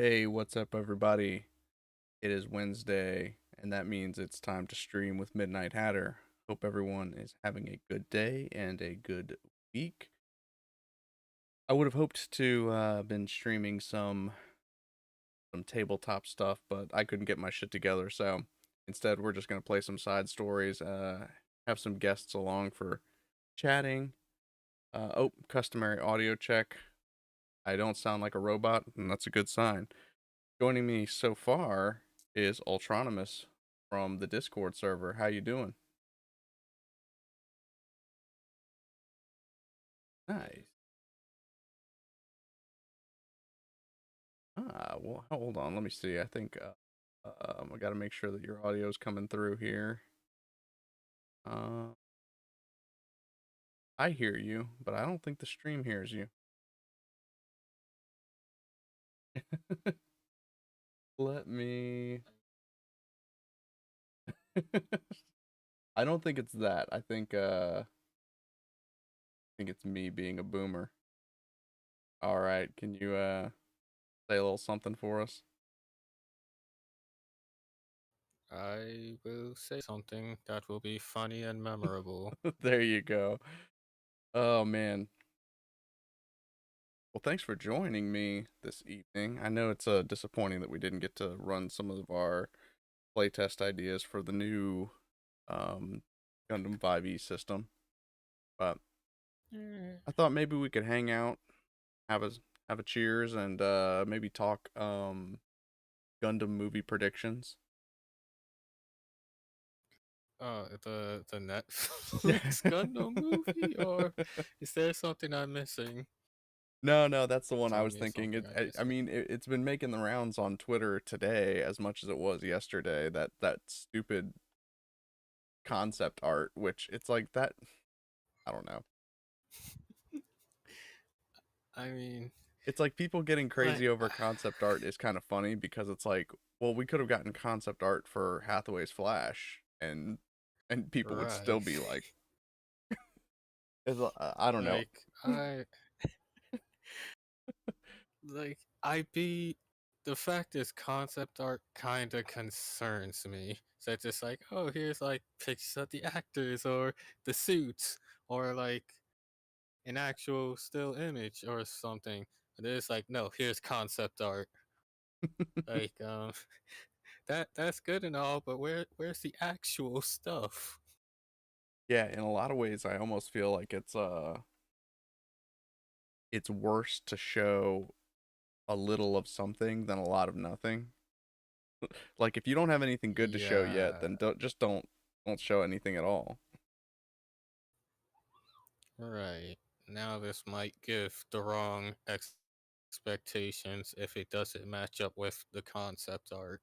Hey, what's up, everybody? It is Wednesday, and that means it's time to stream with Midnight Hatter. Hope everyone is having a good day and a good week. I would have hoped to been streaming some tabletop stuff, but I couldn't get my shit together. So instead, we're just gonna play some side stories. Have some guests along for chatting. Customary audio check. I don't sound like a robot, and that's a good sign. Joining me so far is Ultronymous from the Discord server. How you doing? Nice. Well, hold on. Let me see. I think I got to make sure that your audio is coming through here. Uh, I hear you, but I don't think the stream hears you. Let me. I don't think it's that. I think it's me being a boomer. All right, can you say a little something for us? I will say something that will be funny and memorable. There you go. Oh man. Well, thanks for joining me this evening. I know it's disappointing that we didn't get to run some of our playtest ideas for the new um, Gundam 5e system, but Eh, I thought maybe we could hang out, have a have a cheers, and maybe talk Gundam movie predictions. the Netflix Gundam movie, or is there something I'm missing? No, no, that's the one I Tell was me thinking. something I'm I missing. mean, it's been making the rounds on Twitter today as much as it was yesterday. That stupid concept art, which it's like that. I don't know. I mean, It's like people getting like, crazy over concept art is kind of funny because it's like, well, we could have gotten concept art for Hathaway's Flash, and people would still right, be like, I don't know. like I like I be the fact is concept art kind of concerns me. So it's just like, oh, here's like pictures of the actors or the suits or like an actual still image or something. But it's like, no, here's concept art. Like, that's good and all, but where's the actual stuff? Yeah, in a lot of ways, I almost feel like it's worse to show a little of something than a lot of nothing. Like if you don't have anything good to show yet, Yeah, then don't show anything at all. right. Now this might give the wrong expectations if it doesn't match up with the concept art.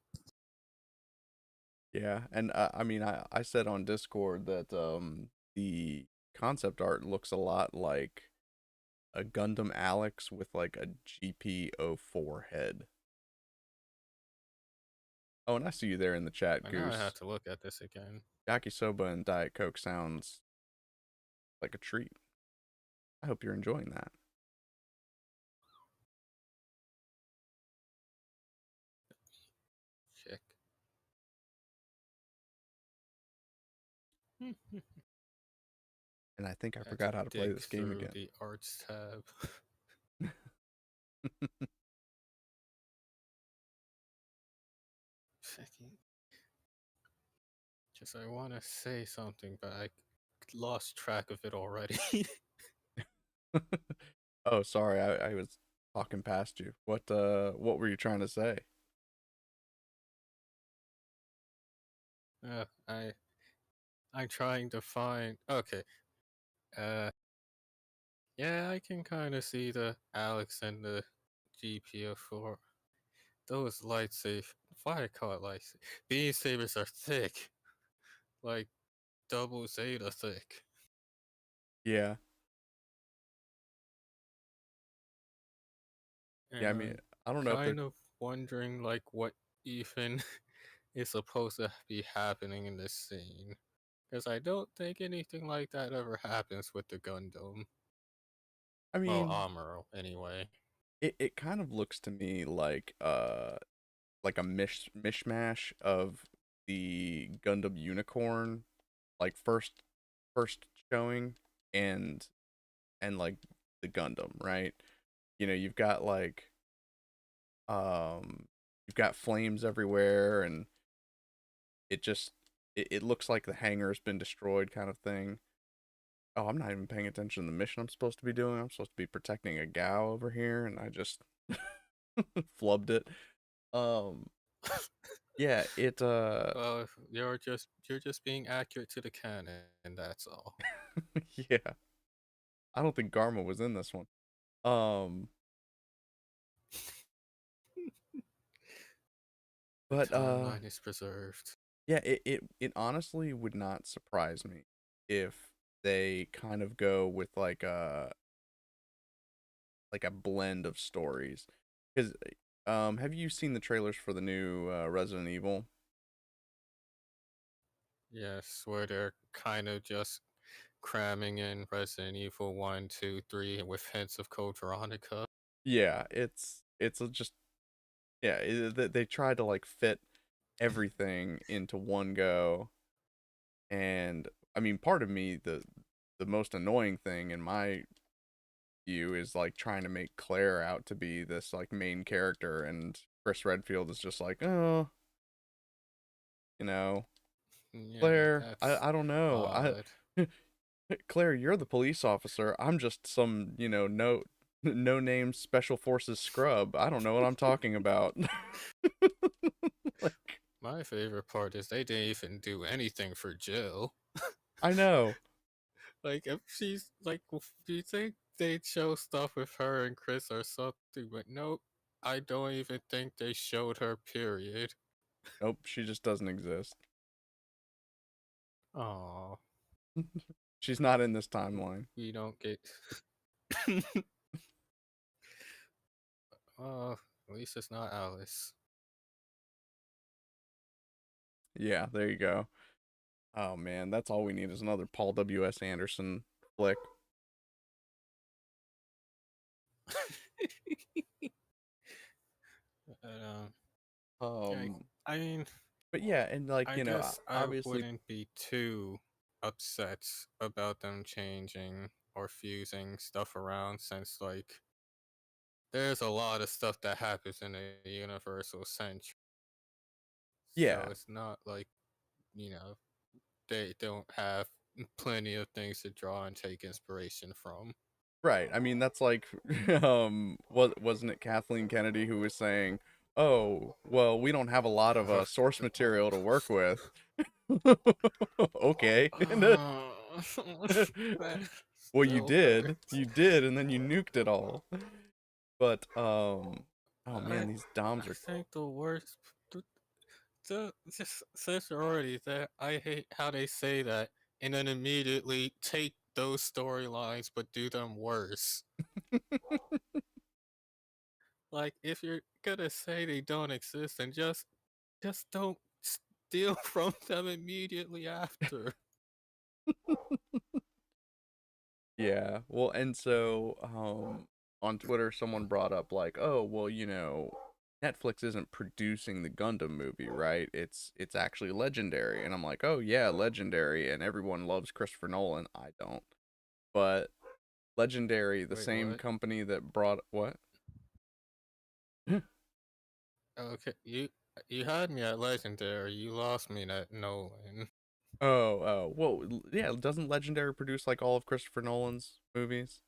Yeah, and I mean, I said on Discord that the concept art looks a lot like a Gundam Alex with like a GP04 head. Oh, and I see you there in the chat, But now I have Goose. to look at this again. Yakisoba and Diet Coke sounds like a treat. I hope you're enjoying that. Check. And I think I I had to forgot how to play dig this game through again. the arts tab. Checking. Just I want to say something, but I lost track of it already. Oh, sorry, I was talking past you. What were you trying to say? uh, I I'm trying to find. Okay. Uh, yeah, I can kind of see the Alex and the GPO4. Those lightsabers. Why I call it lightsabers? Beam sabers are thick, like double Zeta thick. Yeah. Yeah, And I mean, I'm I don't know if they're kind of wondering like what even is supposed to be happening in this scene. Because I don't think anything like that ever happens with the Gundam. I Well, mean, Amuro, anyway. it kind of looks to me like a mishmash of the Gundam Unicorn, like first showing, and like the Gundam, right? You've got like you've got flames everywhere, and it just it looks like the hangar's been destroyed, kind of thing. Oh, I'm not even paying attention to the mission I'm supposed to be doing. I'm supposed to be protecting a gal over here, and I just flubbed it. Um, yeah, Well, you're just being accurate to the canon, and that's all. yeah. I don't think Garma was in this one. Um, The but timeline is preserved. yeah, it honestly would not surprise me if they kind of go with like a blend of stories. Because have you seen the trailers for the new Resident Evil? Yes, where they're kind of just cramming in Resident Evil 1, 2, 3 with hints of Code Veronica. Yeah, it's just yeah, they try to like fit everything into one go. And I mean, part of me, the most annoying thing in my view is like trying to make Claire out to be this like main character, and Chris Redfield is just like, oh, you know, Yeah, Claire, that's I don't know, odd. Claire, you're the police officer. I'm just some, no name special forces scrub. I don't know what I'm talking about. Like, My favorite part is they didn't even do anything for Jill. I know. Like, if she's like, do you think they'd show stuff with her and Chris or something? But nope, I don't even think they showed her, period. Nope, she just doesn't exist. Oh, She's not in this timeline. we don't get. At least it's not Alice. Yeah, there you go. Oh man, that's all we need is another Paul W.S. Anderson flick. um, I, Um, I mean, but yeah, and like I guess I obviously, wouldn't be too upset about them changing or fusing stuff around since, like, there's a lot of stuff that happens in a universal sense. So yeah, it's not like, you know, they don't have plenty of things to draw and take inspiration from. right. I mean, that's like, wasn't it Kathleen Kennedy who was saying, "Oh, well, we don't have a lot of source material to work with." Okay. That Well, still hurts. you did, and then you nuked it all. But oh I man, these DOMs I are think the worst, just since you're already there, I hate how they say that and then immediately take those storylines but do them worse. Like, if you're gonna say they don't exist, then just don't steal from them immediately after. yeah. Well, and so on Twitter someone brought up like, "Oh, well, Netflix isn't producing the Gundam movie, right? It's actually Legendary." And I'm like, "Oh, yeah, Legendary, and everyone loves Christopher Nolan. I don't." But Legendary, the Wait, same what? company that brought what? Okay, you had me at Legendary. You lost me at Nolan. Well, yeah, doesn't Legendary produce like all of Christopher Nolan's movies?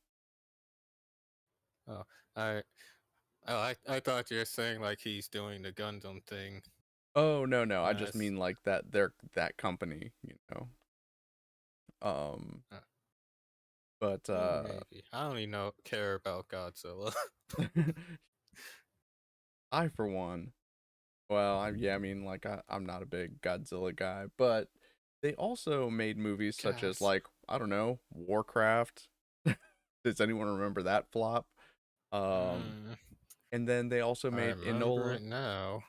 Oh, I I thought you were saying like he's doing the Gundam thing. Oh, no, no. I just That's mean like they're that company. Um, uh, but maybe I don't even care about Godzilla. I for one, well, yeah, I mean like I'm not a big Godzilla guy, but they also made movies such as Guys, like, I don't know, Warcraft. Does anyone remember that flop? Um, mm, and then they also I made remember Enola. it now.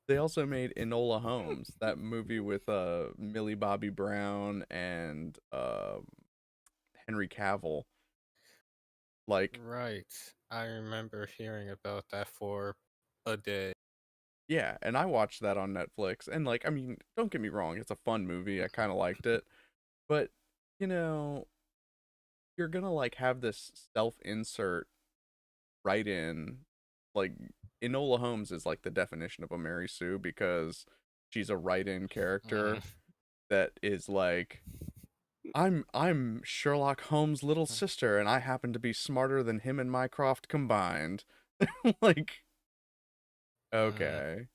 They also made Enola Holmes, that movie with Millie Bobby Brown and Henry Cavill. Like, Right. I remember hearing about that for a day. Yeah, and I watched that on Netflix, and like, I mean, don't get me wrong, it's a fun movie. I kind of liked it, but you know, you're gonna like have this self-insert right in, like, Enola Holmes is like the definition of a Mary Sue because she's a write-in Mm. character that is like, I'm Sherlock Holmes' little sister, and I happen to be smarter than him and Mycroft combined. Like, Mm. okay.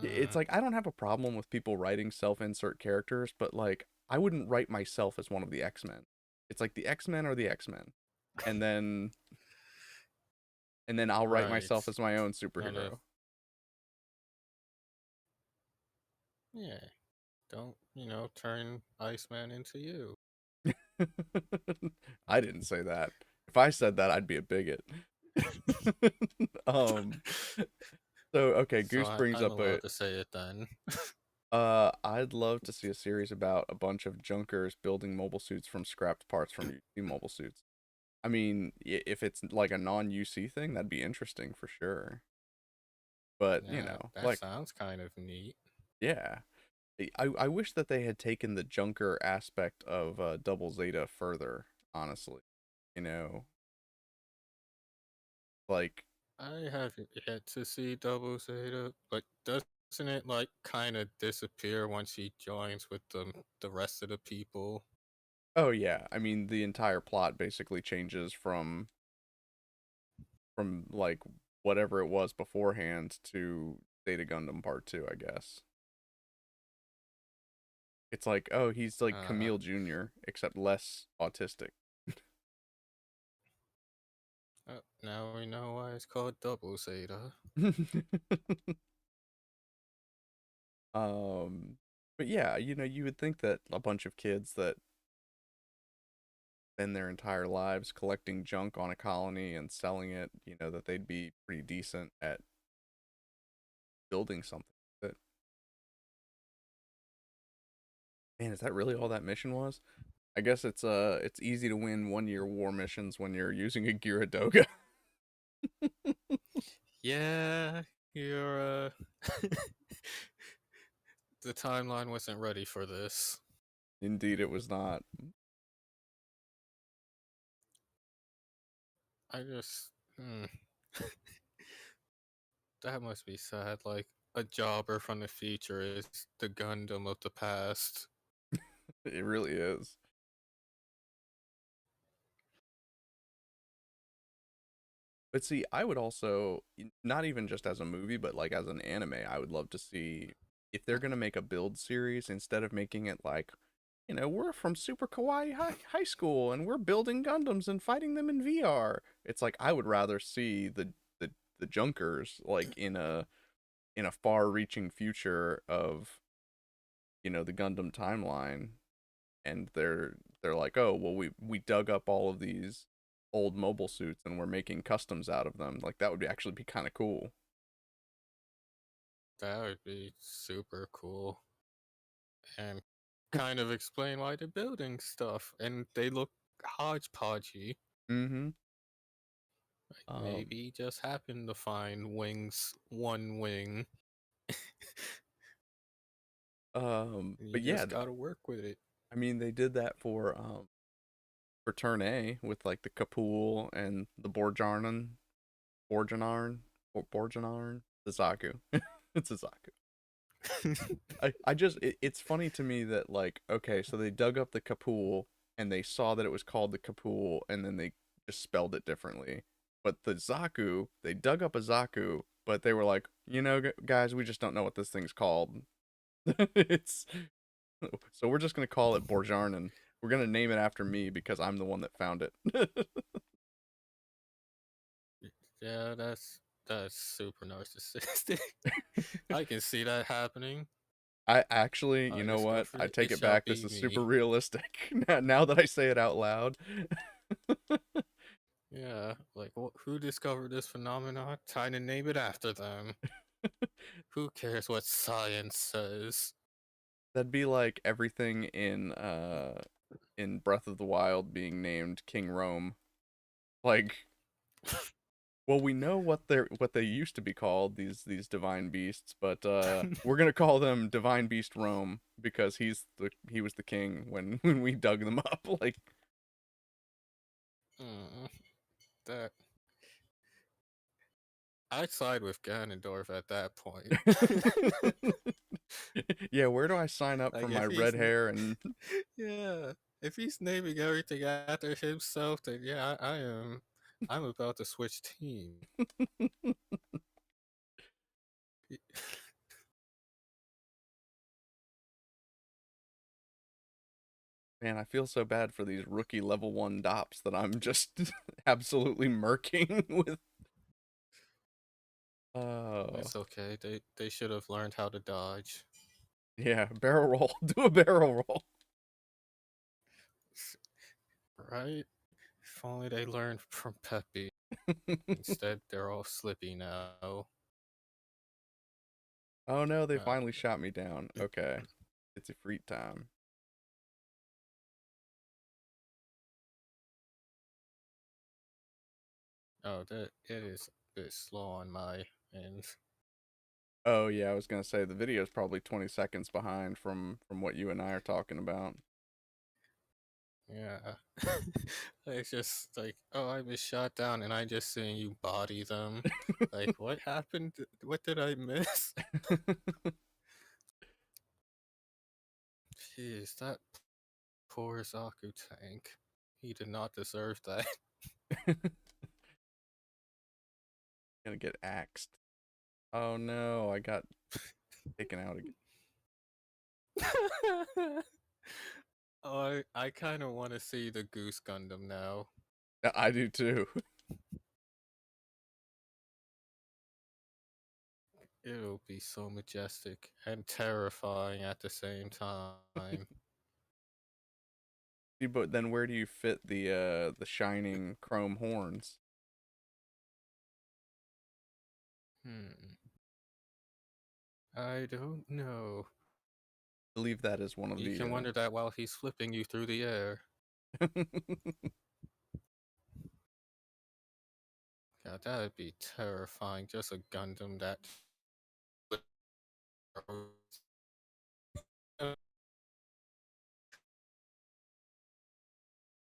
It's Mm. like I don't have a problem with people writing self-insert characters, but like I wouldn't write myself as one of the X-Men. It's like the X-Men are the X-Men. And then I'll write Right. myself as my own Kind of. superhero. Yeah. Don't, turn Iceman into you. I didn't say that. If I said that, I'd be a bigot. um so okay, So Goose brings I'm up a allowed to say it then. I'd love to see a series about a bunch of junkers building mobile suits from scrapped parts from UC mobile suits. I mean, if it's like a non-UC thing, that'd be interesting for sure. But, Yeah, that like, sounds kind of neat. yeah. I wish that they had taken the junker aspect of Double Zeta further, honestly. You know, like, I haven't yet to see Double Zeta, but doesn't it like kind of disappear once he joins with the rest of the people? oh yeah, I mean, the entire plot basically changes from like whatever it was beforehand to Zeta Gundam Part 2, I guess. It's like, oh, he's like Uh, Camille Jr., except less autistic. Now we know why it's called Double Zeta. um, but yeah, you would think that a bunch of kids that spend their entire lives collecting junk on a colony and selling it, that they'd be pretty decent at building something. That man, is that really all that mission was? I guess it's easy to win 1 year war missions when you're using a Gyaradoga. Yeah, you're the timeline wasn't ready for this. Indeed, it was not. I just, that must be sad. Like a jobber from the future is the Gundam of the past. It really is. But see, I would also, not even just as a movie, but like as an anime, I would love to see if they're gonna make a build series instead of making it like, we're from Super Kawaii High School and we're building Gundams and fighting them in VR. It's like I would rather see the Junkers like in a far-reaching future of the Gundam timeline, and they're like, oh well, we dug up all of these old mobile suits and we're making customs out of them. Like that would actually be kind of cool. That would be super cool. And kind of explain why they're building stuff. And they look hodgepodgey. Mm-hmm. Like maybe he just happened to find wings, one wing. And you But yeah, just gotta work with it. I mean they did that for Turn A with like the Kapool and the Borjanarn, or Borjanarn, the Zaku. It's a Zaku. I just it's funny to me that like, okay, so they dug up the Kapool and they saw that it was called the Kapool and then they just spelled it differently. But the Zaku, they dug up a Zaku, but they were like, guys, we just don't know what this thing's called. It's so we're just gonna call it Borjarnen. We're gonna name it after me because I'm the one that found it. Yeah, that's super narcissistic. I can see that happening. I actually, you I know just go what? for I the take it it shall back. This be is super me. realistic. Now that I say it out loud. Yeah, like who discovered this phenomenon? Try to name it after them. Who cares what science says? That'd be like everything in Breath of the Wild being named King Rome. Like Well, we know what they used to be called, these divine beasts, but we're gonna call them Divine Beast Rome because he was the king when when we dug them up. Like, Mm, that I'd side with Ganondorf at that point. yeah, where do I sign up for Like my if red he's hair and yeah, if he's naming everything after himself, then yeah, I am. I'm about to switch team. man, I feel so bad for these rookie level 1 dops that I'm just absolutely murking with. Oh, It's okay. They should have learned how to dodge. yeah, barrel roll. Do a barrel roll. Right? If only they learned from Peppy. Instead, they're all slippy now. Oh no, they Uh, finally shot me down. Okay. It's a free time. oh, that it is a bit slow on my end. Oh yeah, I was gonna say the video is probably 20 seconds behind from what you and I are talking about. Yeah. It's just like, oh, I was shot down and I just seen you body them. Like, what happened? What did I miss? Jeez, that poor Zaku tank. He did not deserve that. Gonna get axed. Oh no, I got taken out again. Oh, I kind of want to see the Goose Gundam now. I do too. It'll be so majestic and terrifying at the same time. See, but then where do you fit the shining chrome horns? Hmm. I don't know. I believe that is one of You the can wonder that while he's flipping you through the air. God, that would be terrifying. Just a Gundam that.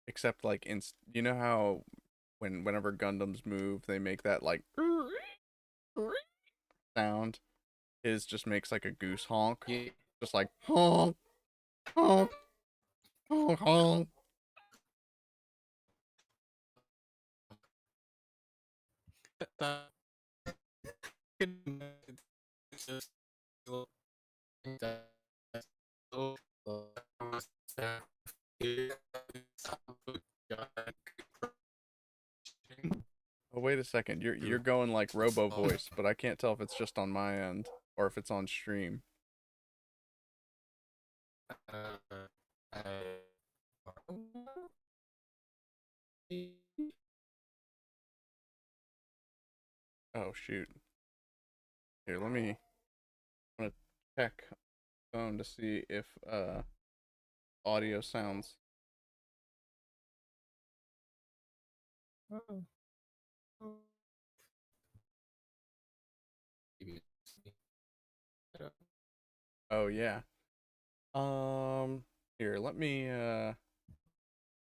except like in you know how whenever Gundams move, they make that like sound. His just makes like a goose honk, Yeah. just like honk honk honk honk. That it's just that Oh wait a second, you're going like Robo voice, but I can't tell if it's just on my end or if it's on stream. Oh shoot. Here, I'm gonna check phone to see if audio sounds. Oh yeah. Um here, let me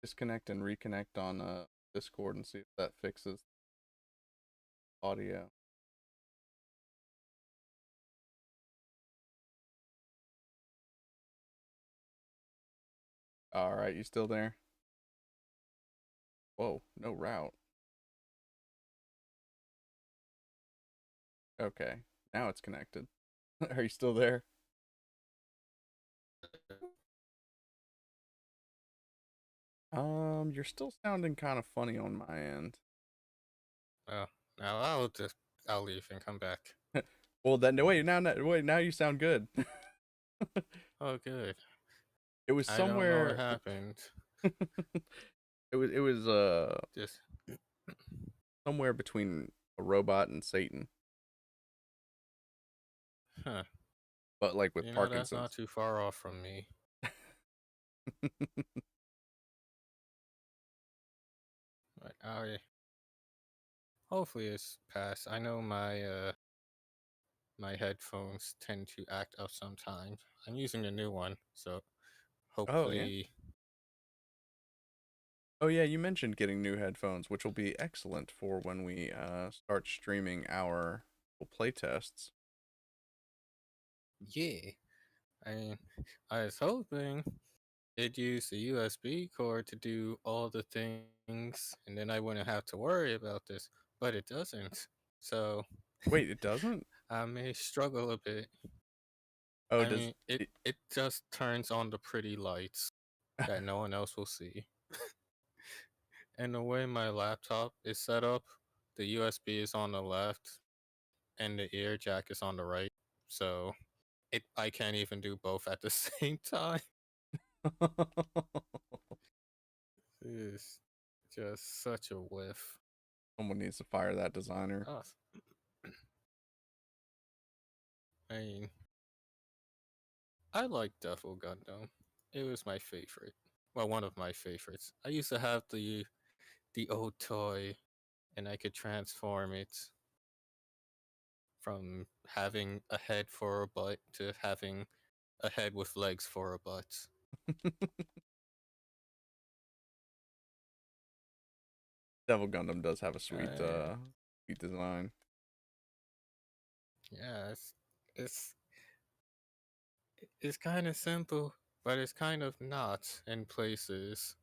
disconnect and reconnect on Discord and see if that fixes audio. All right, you still there? Whoa, no route. Okay, now it's connected. Are you still there? You're still sounding kind of funny on my end. Oh, now I'll leave and come back. Well, then wait, now you sound good. Oh, good. It was I don't know what somewhere. happened. It was Just somewhere between a robot and Satan, huh. but like with You know, that's not Parkinson's. too far off from me. Like, hopefully it's passed. I know my headphones tend to act up sometimes. I'm using a new one, so Oh yeah. hopefully. Oh yeah, you mentioned getting new headphones, which will be excellent for when we start streaming our playtests. Yeah. I I was hoping it used a USB cord to do all the things, and then I wouldn't have to worry about this, but it doesn't. So Wait, it doesn't? I may struggle a bit. Oh, I does mean, it just turns on the pretty lights that no one else will see. And the way my laptop is set up, the USB is on the left and the ear jack is on the right. So I can't even do both at the same time. It's just such a whiff. Someone needs to fire that designer. Oh, I mean, I like Duffel Gundam. It was my favorite. Well, one of my favorites. I used to have the old toy, and I could transform it from having a head for a butt to having a head with legs for a butt. Devil Gundam does have a Uh, sweet design. yeah, it's it's kind of simple, but it's kind of not in places,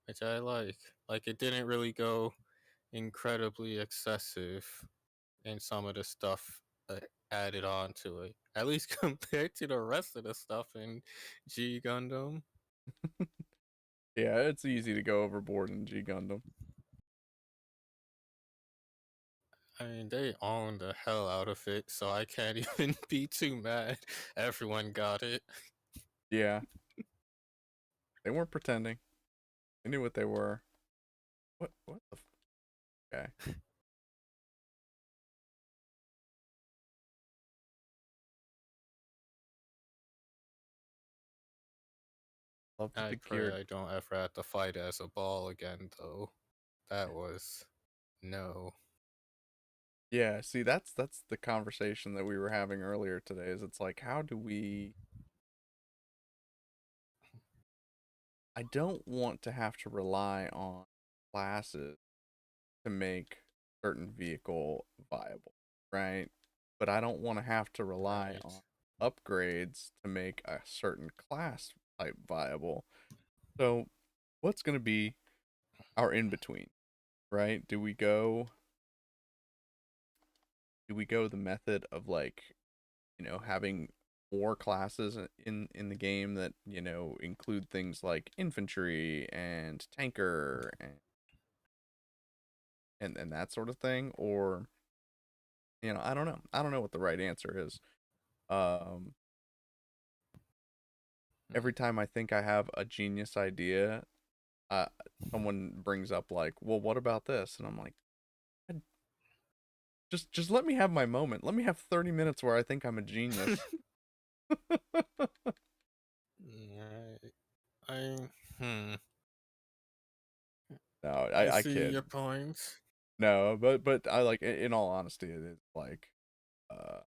which I like. Like it didn't really go incredibly excessive in some of the stuff added on to it. At least compared to the rest of the stuff in G Gundam. Yeah, it's easy to go overboard in G Gundam. I mean, they own the hell out of it, so I can't even be too mad. Everyone got it. Yeah, they weren't pretending. They knew what they were. What the okay. Love the I big pray geared. I don't ever have to fight as a ball again, though. That was no. Yeah, see that's the conversation that we were having earlier today is it's like how do we I don't want to have to rely on classes to make certain vehicle viable, right? But I don't want to have to rely Right. on upgrades to make a certain class type viable. So, what's going to be our in between, right? Do we go the method of like, having more classes in the game that, include things like infantry and tanker and that sort of thing, or I don't know. I don't know what the right answer is. Um, Hmm. every time I think I have a genius idea, uh, someone brings up like, "Well, what about this?" And I'm like, just let me have my moment. Let me have 30 minutes where I think I'm a genius." Right. I hmm. No, I I see your kid. point. No, but I like in all honesty, it is like uh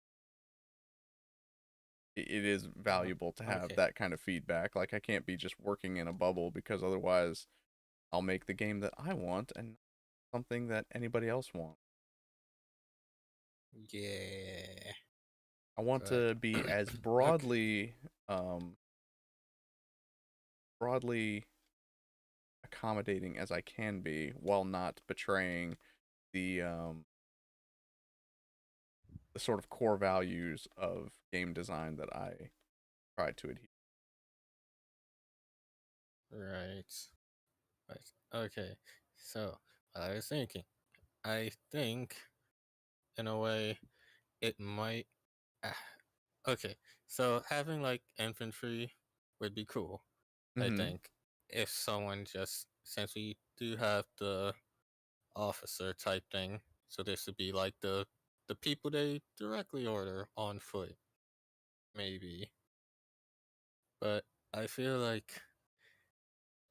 it is Uh, valuable to have okay. that kind of feedback. Like I can't be just working in a bubble because otherwise I'll make the game that I want and not something that anybody else wants. Yeah. I want But to be as okay. um broadly accommodating as I can be while not betraying the sort of core values of game design that I try to adhere. Right. Right. Okay. So I was thinking. I think in a way it might. ah, Okay. So having like infantry would be cool. I Mm-hmm. think if someone just since we do have the officer type thing, so this would be like the people they directly order on foot, maybe. But I feel like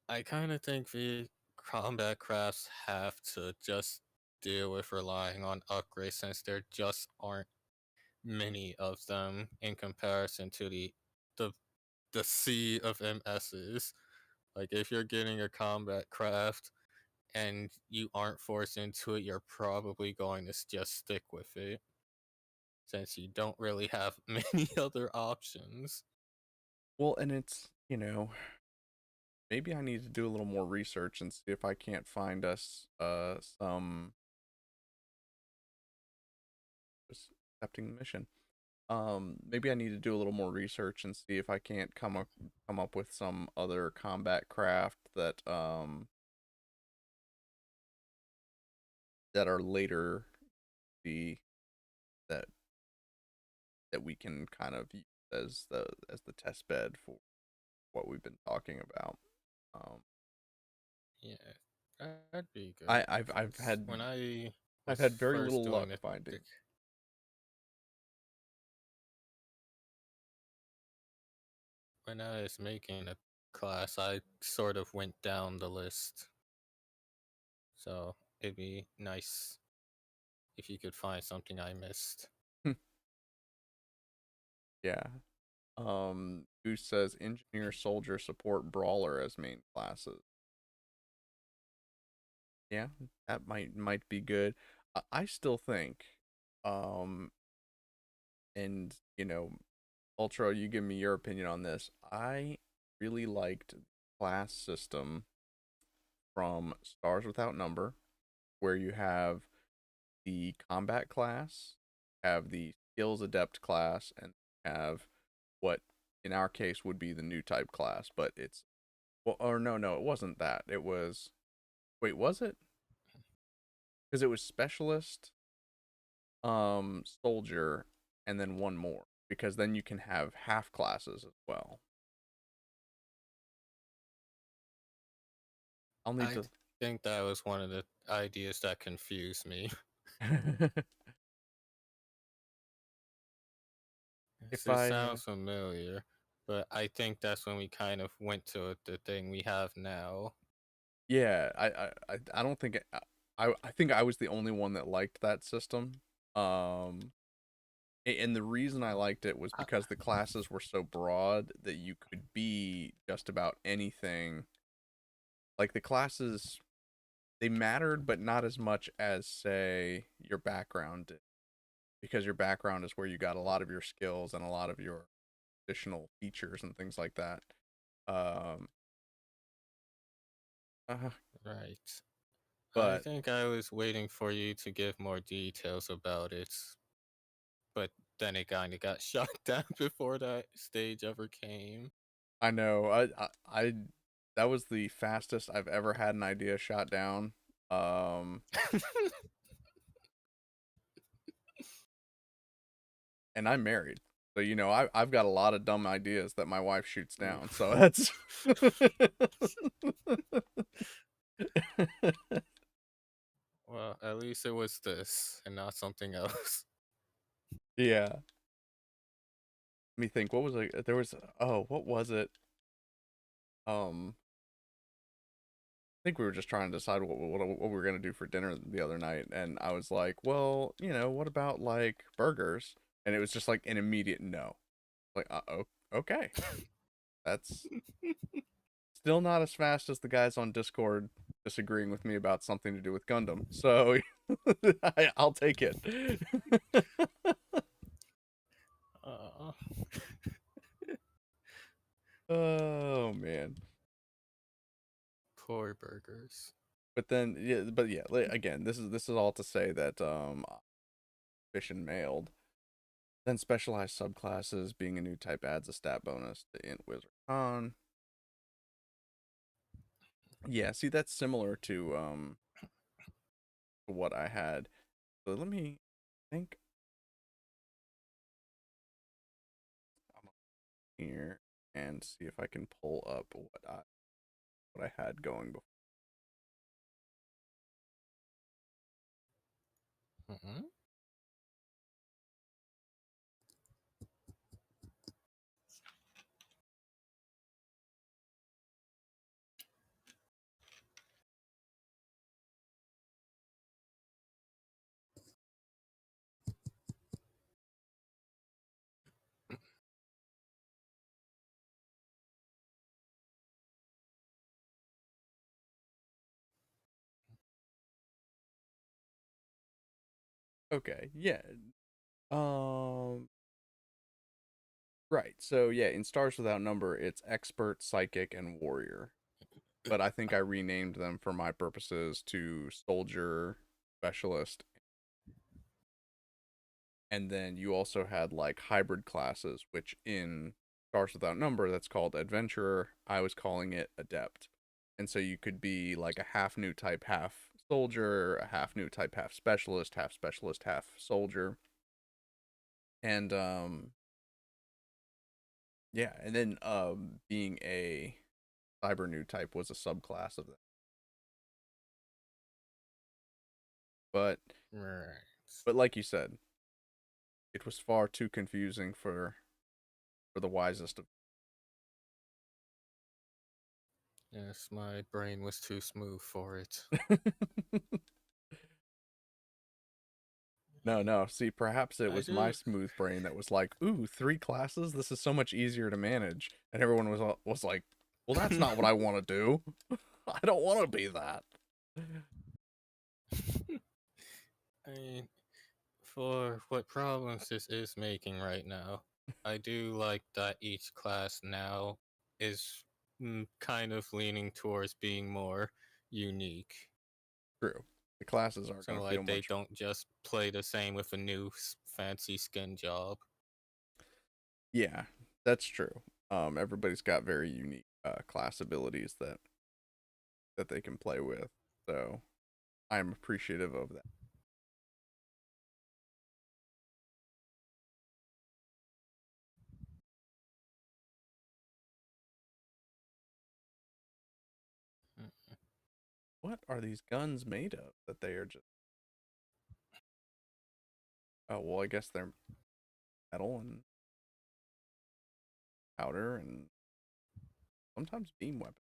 I kind of think the combat crafts have to just deal with relying on upgrades since there just aren't many of them in comparison to the the sea of MSs. Like if you're getting a combat craft and you aren't forced into it, you're probably going to just stick with it since you don't really have many other options. Well, and it's, maybe I need to do a little more research and see if I can't find us some just accepting the mission. Maybe I need to do a little more research and see if I can't come up with some other combat craft that are later the that that we can kind of use as the test bed for what we've been talking about. Um, Yeah, that'd be good. I I've Cause had when I I've was had very first little doing luck the finding. when I was making a class, I sort of went down the list. So it'd be nice if you could find something I missed. Yeah. Goose says engineer, soldier, support, brawler as main classes. Yeah, that might be good. I still think, um, and Ultra, you give me your opinion on this. I really liked the class system from Stars Without Number, where you have the combat class, have the skills adept class, and have what in our case would be the new type class. But it's well, or no, it wasn't that. It was wait, was it? Because it was specialist, soldier, and then one more. Because then you can have half classes as well. I'll need I to. think that was one of the ideas that confused me. if It I sounds familiar, but I think that's when we kind of went to the thing we have now. Yeah, I don't think I think I was the only one that liked that system. Um, and the reason I liked it was I, because the classes were so broad that you could be just about anything. Like the classes, they mattered, but not as much as say your background did, because your background is where you got a lot of your skills and a lot of your additional features and things like that. Um, uh, right. I but think I was waiting for you to give more details about it, but then it kind of got shut down before that stage ever came. I know I that was the fastest I've ever had an idea shot down. Um, and I'm married, so I've got a lot of dumb ideas that my wife shoots down. So Oof. that's Well, at least it was this and not something else. yeah. Let me think. What was it? There was what was it? Um, I think we were just trying to decide what we were gonna do for dinner the other night, and I was like, well, what about like burgers? And it was just like an immediate no. Like, okay, that's still not as fast as the guys on Discord disagreeing with me about something to do with Gundam. So I'll take it. uh, Oh man. poor burgers. But then yeah, again, this is all to say that Fission mailed. Then specialized subclasses being a new type adds a stat bonus to Int Wizard Con. Yeah, see that's similar to what I had. So let me think here and see if I can pull up what I had going before. Mm-hmm. Okay, yeah. Um, right. So yeah, in Stars Without Number, it's expert, psychic, and warrior. But I think I renamed them for my purposes to soldier, specialist, and then you also had like hybrid classes, which in Stars Without Number that's called adventurer. I was calling it adept, and so you could be like a half new type, half soldier, a half new type, half specialist, half soldier, and yeah, and then being a cyber new type was a subclass of that. But Right. like you said, it was far too confusing for the wisest of. Yes, my brain was too smooth for it. No, no. See, perhaps it I was my do. smooth brain that was like, "Ooh, three classes. This is so much easier to manage." And everyone was like, "Well, that's not what I want to do. I don't want to be that." I mean, for what problems this is making right now, I do like that each class now is kind of leaning towards being more unique. True. The classes are So, going to feel like, they much. don't just play the same with a new fancy skin job. Yeah, that's true. Everybody's got very unique class abilities that they can play with. So I'm appreciative of that. Mm. What are these guns made of that they are just? Oh well, I guess they're metal and powder and sometimes beam weapons.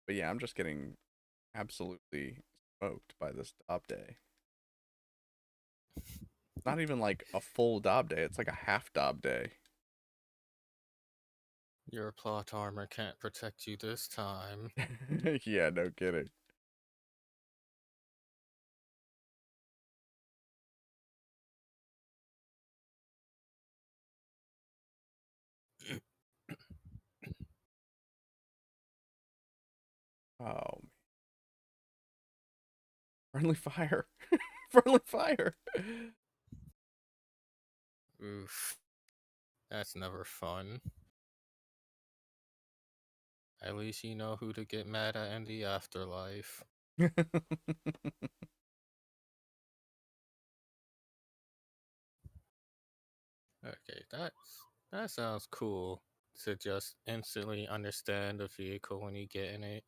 But yeah, I'm just getting absolutely smoked by this Dob Day. Not even like a full Dob Day, it's like a half Dob Day. Your plot armor can't protect you this time. Yeah, no kidding. Oh, man. Friendly fire. Friendly fire. Oof, that's never fun. At least you know who to get mad at in the afterlife. Okay, that sounds cool. To just instantly understand the vehicle when you get in it.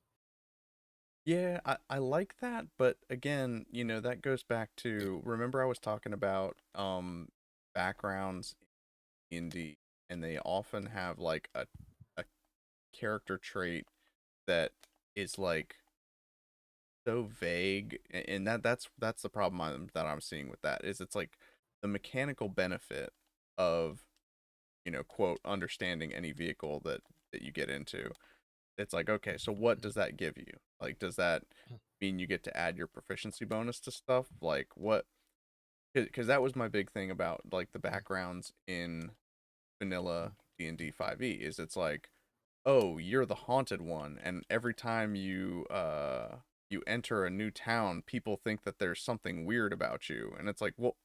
Yeah, I like that, but again, that goes back to, remember I was talking about backgrounds in D, and they often have like a character trait that is like so vague, and that's the problem that I'm seeing with that, is it's like the mechanical benefit of, quote, understanding any vehicle that you get into. It's like, okay, so what does that give you? Like, does that mean you get to add your proficiency bonus to stuff? Like, what? Because that was my big thing about like the backgrounds in vanilla D&D 5e, is it's like, oh, you're the haunted one, and every time you enter a new town, people think that there's something weird about you, and it's like, well,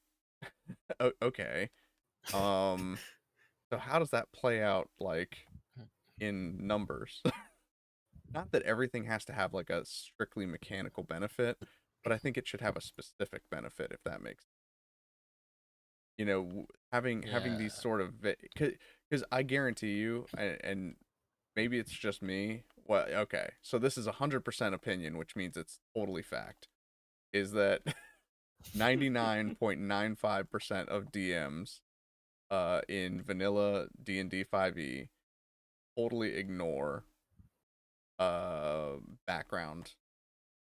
okay, um, so how does that play out like in numbers? Not that everything has to have like a strictly mechanical benefit, but I think it should have a specific benefit, if that makes, having these Yeah. sort of, because I guarantee you, and maybe it's just me. Well, okay, so this is 100% opinion, which means it's totally fact. Is that 99.95% of DMs in vanilla D&D 5e totally ignore uh background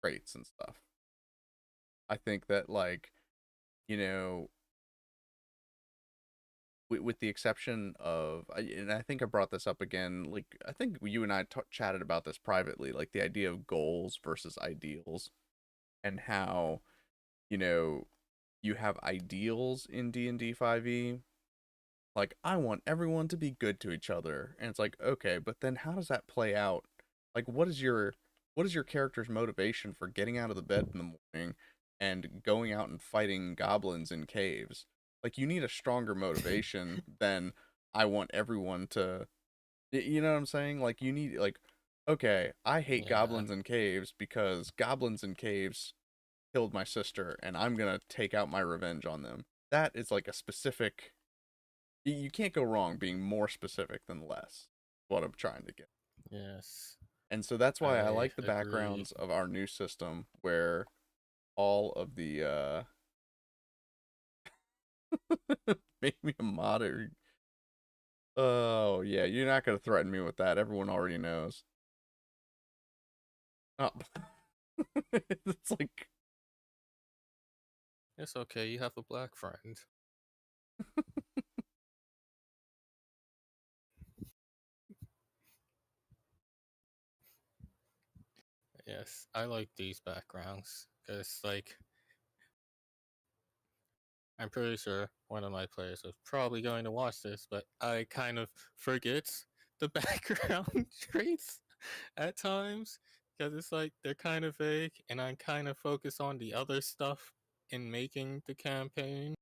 traits and stuff. I think that, like, you know, with the exception of, and I think I brought this up again, like I think you and I chatted about this privately, like the idea of goals versus ideals, and how, you know you have ideals in D&D 5e. Like, I want everyone to be good to each other. And it's like, okay, but then how does that play out? Like, what is your character's motivation for getting out of the bed in the morning and going out and fighting goblins in caves? Like, you need a stronger motivation than I want everyone to, you know what I'm saying? Like, you need, like, okay, I hate Yeah. goblins in caves because goblins in caves killed my sister and I'm gonna take out my revenge on them. That is like a specific, you can't go wrong being more specific than less. What I'm trying to get. Yes. And so that's why I I like the agree. backgrounds of our new system where all of the make me a modder. Oh yeah, you're not gonna threaten me with that. Everyone already knows. Oh. It's like, It's okay. You have a black friend. Yes, I like these backgrounds because, like, I'm pretty sure one of my players was probably going to watch this, but I kind of forget the background traits at times because it's like they're kind of vague, and I'm kind of focused on the other stuff in making the campaign.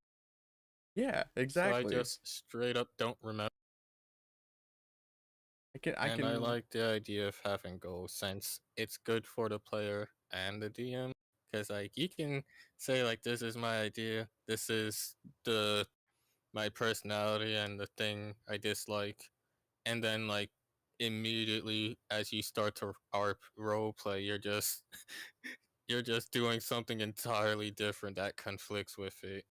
yeah, So I exactly. just straight up don't remember. I And I can like the idea of having goals since it's good for the player and the DM. Because like you can say like this is my idea, this is the my personality and the thing I dislike, and then like immediately as you start to ARP role play, you're just doing something entirely different that conflicts with it.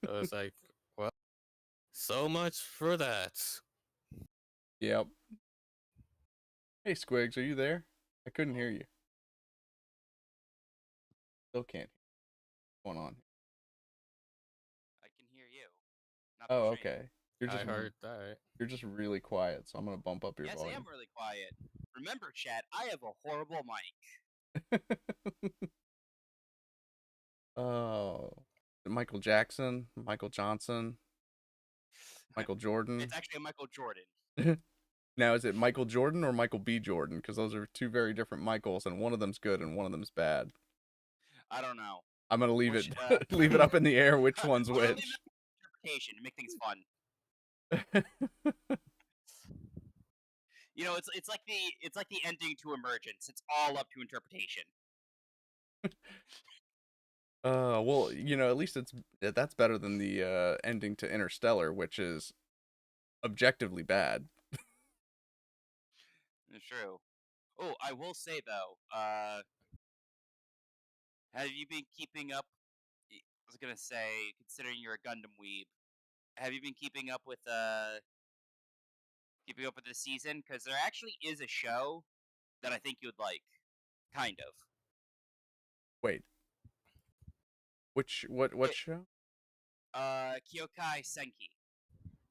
So it's like, well, so much for that. Yep. Hey Squigs, are you there? I couldn't hear you. Still can't hear. What's going on? I can hear you, not the Oh, stream. okay. You're I just heard that. you're just really quiet, so I'm gonna bump up your Yes, I am volume. really quiet. Remember, chat, I have a horrible mic. Oh, Michael Jackson, Michael Johnson, Michael It's Jordan. actually a Michael Jordan. Now, is it Michael Jordan or Michael B. Jordan? Because those are two very different Michaels, and one of them's good and one of them's bad. I don't know. I'm gonna leave Which, it leave it up in the air which I'm one's gonna leave which. that to interpretation to make things fun. You know, it's like the ending to Emergence. It's all up to interpretation. Well, at least that's better than the ending to Interstellar, which is objectively bad. It's true. Oh, I will say though, have you been keeping up? I was gonna say, considering you're a Gundam weeb, have you been keeping up with the season? Because there actually is a show that I think you would like, kind of. Wait, what It, show? Kyokai Senki.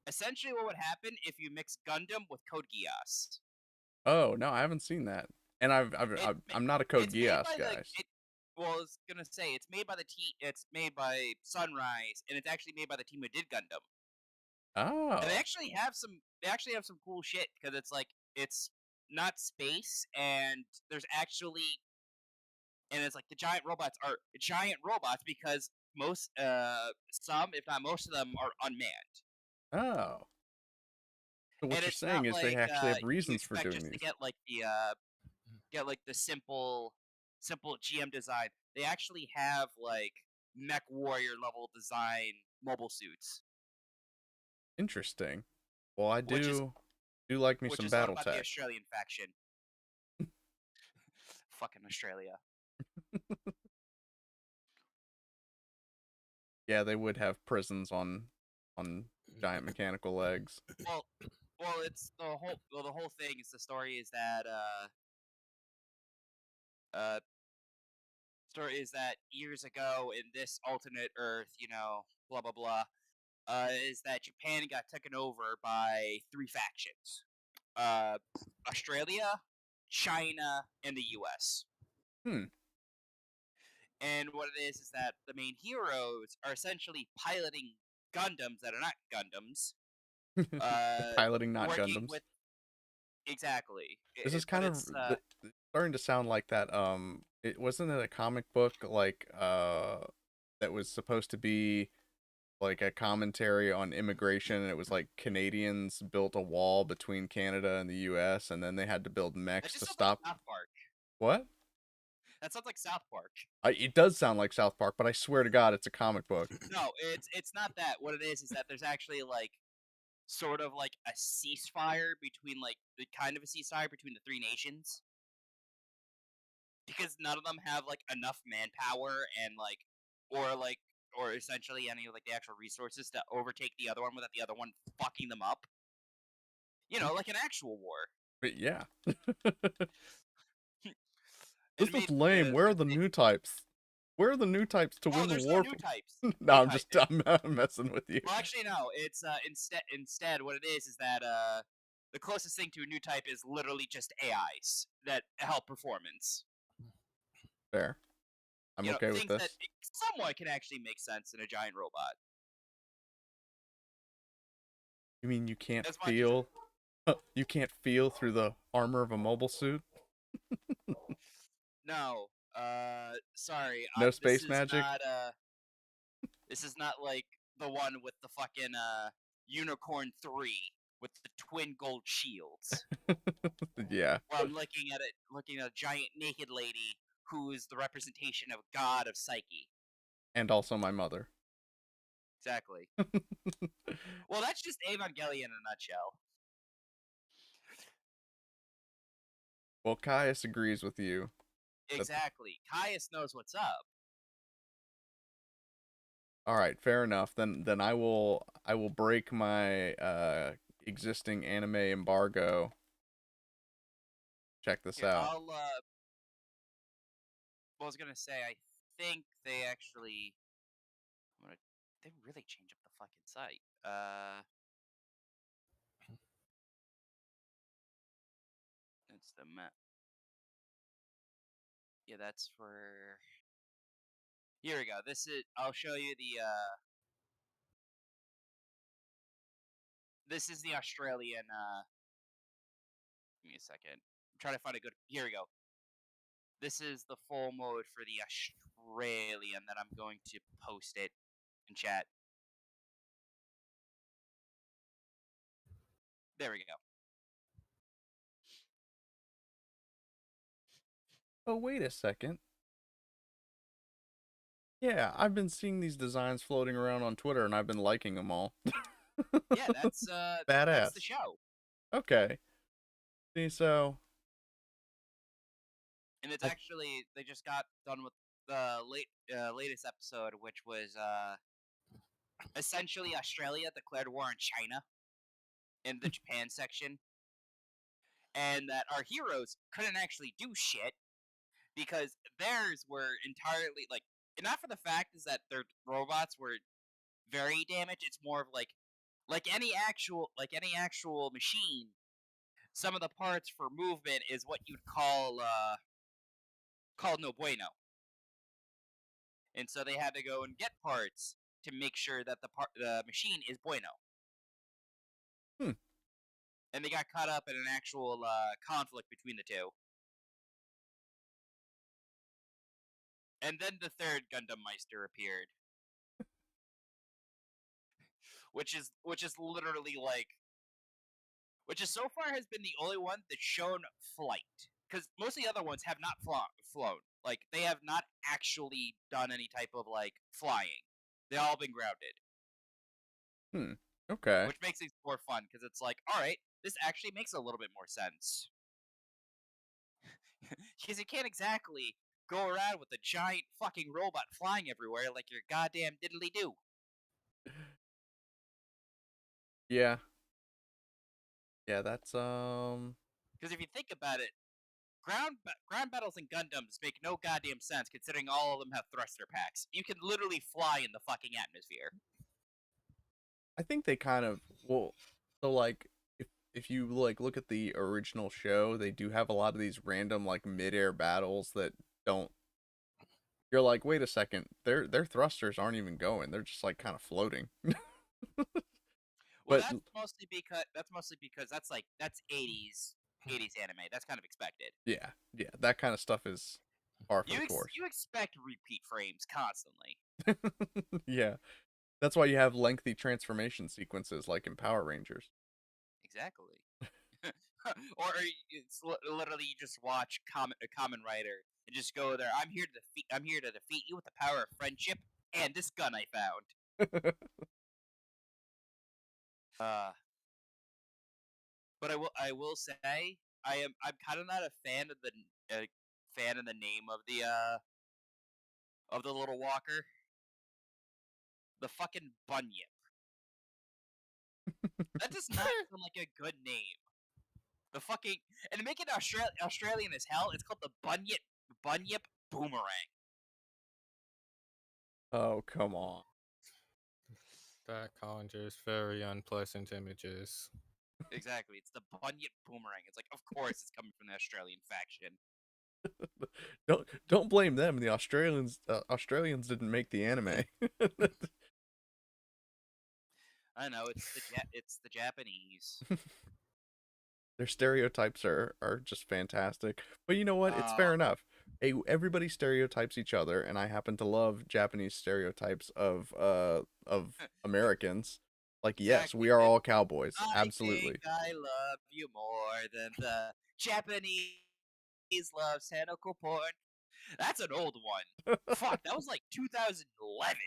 Essentially, what would happen if you mix Gundam with Code Geass? Oh no, I haven't seen that, and It I'm not a Code it's made Geass by the guy. it. Well, I was gonna say it's made by Sunrise, and it's actually made by the team who did Gundam. And Oh, they actually have some cool shit because it's like it's not space, and there's actually and it's like the giant robots are giant robots because some if not most of them are unmanned. oh. So what And you're it's saying not is they like actually have you reasons for expect doing just to these. get like the simple GM design. They actually have like mech warrior level design mobile suits, Interesting. Well, I which is do like me which some is owned by the BattleTech. Australian faction. Fucking Australia. Yeah, they would have prisons on giant mechanical legs. Well, the whole thing is the uh story is that years ago in this alternate Earth, blah blah blah, is that Japan got taken over by three factions: uh, Australia, China, and the U.S. Hmm. And what it is that the main heroes are essentially piloting Gundams that are not Gundams, Piloting not working Gundams. with exactly. This is But kind of it's starting to sound like that. It wasn't it a comic book like that was supposed to be like a commentary on immigration, and it was like Canadians built a wall between Canada and the U.S., and then they had to build that mechs just to sounds like stop. South Park. What? That sounds like South Park. It does sound like South Park, but I swear to God, it's a comic book. No, it's not that. What it is that there's actually like sort of like a ceasefire between like the kind of a ceasefire between the three nations because none of them have like enough manpower and like or essentially any of like the actual resources to overtake the other one without the other one fucking them up. You know, like an actual war. But yeah, And this it is made lame. Where are the new types? Where are the new types to oh, win the there's no war? new types. No, New I'm type. just I'm messing with you. Well, actually, no. It's instead what it is that the closest thing to a new type is literally just AIs that help performance. Fair. I'm You know, okay with things that this. somewhat can actually make sense in a giant robot. You mean you can't As much as feel? You can't feel through the armor of a mobile suit? no, sorry, No this space is magic? not like the one with the fucking Unicorn 3 with the twin gold shields. Yeah. Where I'm looking at a giant naked lady who is the representation of god of Psyche. And also my mother. Exactly. Well, that's just Evangelion in a nutshell. Well, Caius agrees with you. Exactly. Caius knows what's up. All right, fair enough. Then I will break my existing anime embargo. Check this Here, out. I was gonna say, I think they actually, they really change up the fucking site. It's the map. Yeah, that's for. Here we go. I'll show you the. This is the Australian. Give me a second. I'm trying to find a good. Here we go. This is the full mode for the Australian that I'm going to post it in chat. There we go. Oh, wait a second. Yeah, I've been seeing these designs floating around on Twitter, and I've been liking them all. Yeah, that's Badass. the show. Okay. See, so And it's I, actually they just got done with the latest episode, which was essentially Australia declared war on China in the Japan section, and that our heroes couldn't actually do shit because theirs were entirely like, not for the fact is that their robots were very damaged. It's more of like any actual machine. Some of the parts for movement is what you'd call no bueno, and so they had to go and get parts to make sure that the machine is bueno. hmm. And they got caught up in an actual conflict between the two. And then the third Gundam Meister appeared, which is literally like, which is so far has been the only one that's shown flight, because most of the other ones have not flown. Like they have not actually done any type of like flying. They all been grounded, Okay. which makes things more fun because it's like, all right, this actually makes a little bit more sense. Because you can't exactly go around with a giant fucking robot flying everywhere like your goddamn diddly do. Yeah. Yeah, that's Because if you think about it, ground battles in Gundams make no goddamn sense considering all of them have thruster packs. You can literally fly in the fucking atmosphere. I think they kind of well, so like if you like look at the original show, they do have a lot of these random like mid-air battles that don't You're like, wait a second, their thrusters aren't even going. They're just like kind of floating. Well, But that's mostly because that's 80s anime. That's kind of expected. yeah, yeah, that kind of stuff is par for the course. You expect repeat frames constantly. Yeah, that's why you have lengthy transformation sequences like in Power Rangers. Exactly. Or literally you just watch Common Rider and just go there. I'm here to defeat you with the power of friendship and this gun I found. Uh, but I will say I'm kind of not a fan of the name of the little walker, the fucking bunyip. That does not sound like a good name. The fucking and to make it Australian as hell, it's called the bunyip boomerang. Oh, come on. That conjures very unpleasant images. Exactly, it's the bunyip boomerang. It's like, of course, it's coming from the Australian faction. Don't blame them. The Australians didn't make the anime. I know it's the Japanese. Their stereotypes are just fantastic. But you know what? It's Uh, fair enough. Everybody stereotypes each other, and I happen to love Japanese stereotypes of Americans. Like, yes, exactly. we are all cowboys. I think Absolutely. I love you more than the Japanese love tentacle porn. That's an old one. Fuck, that was like 2011.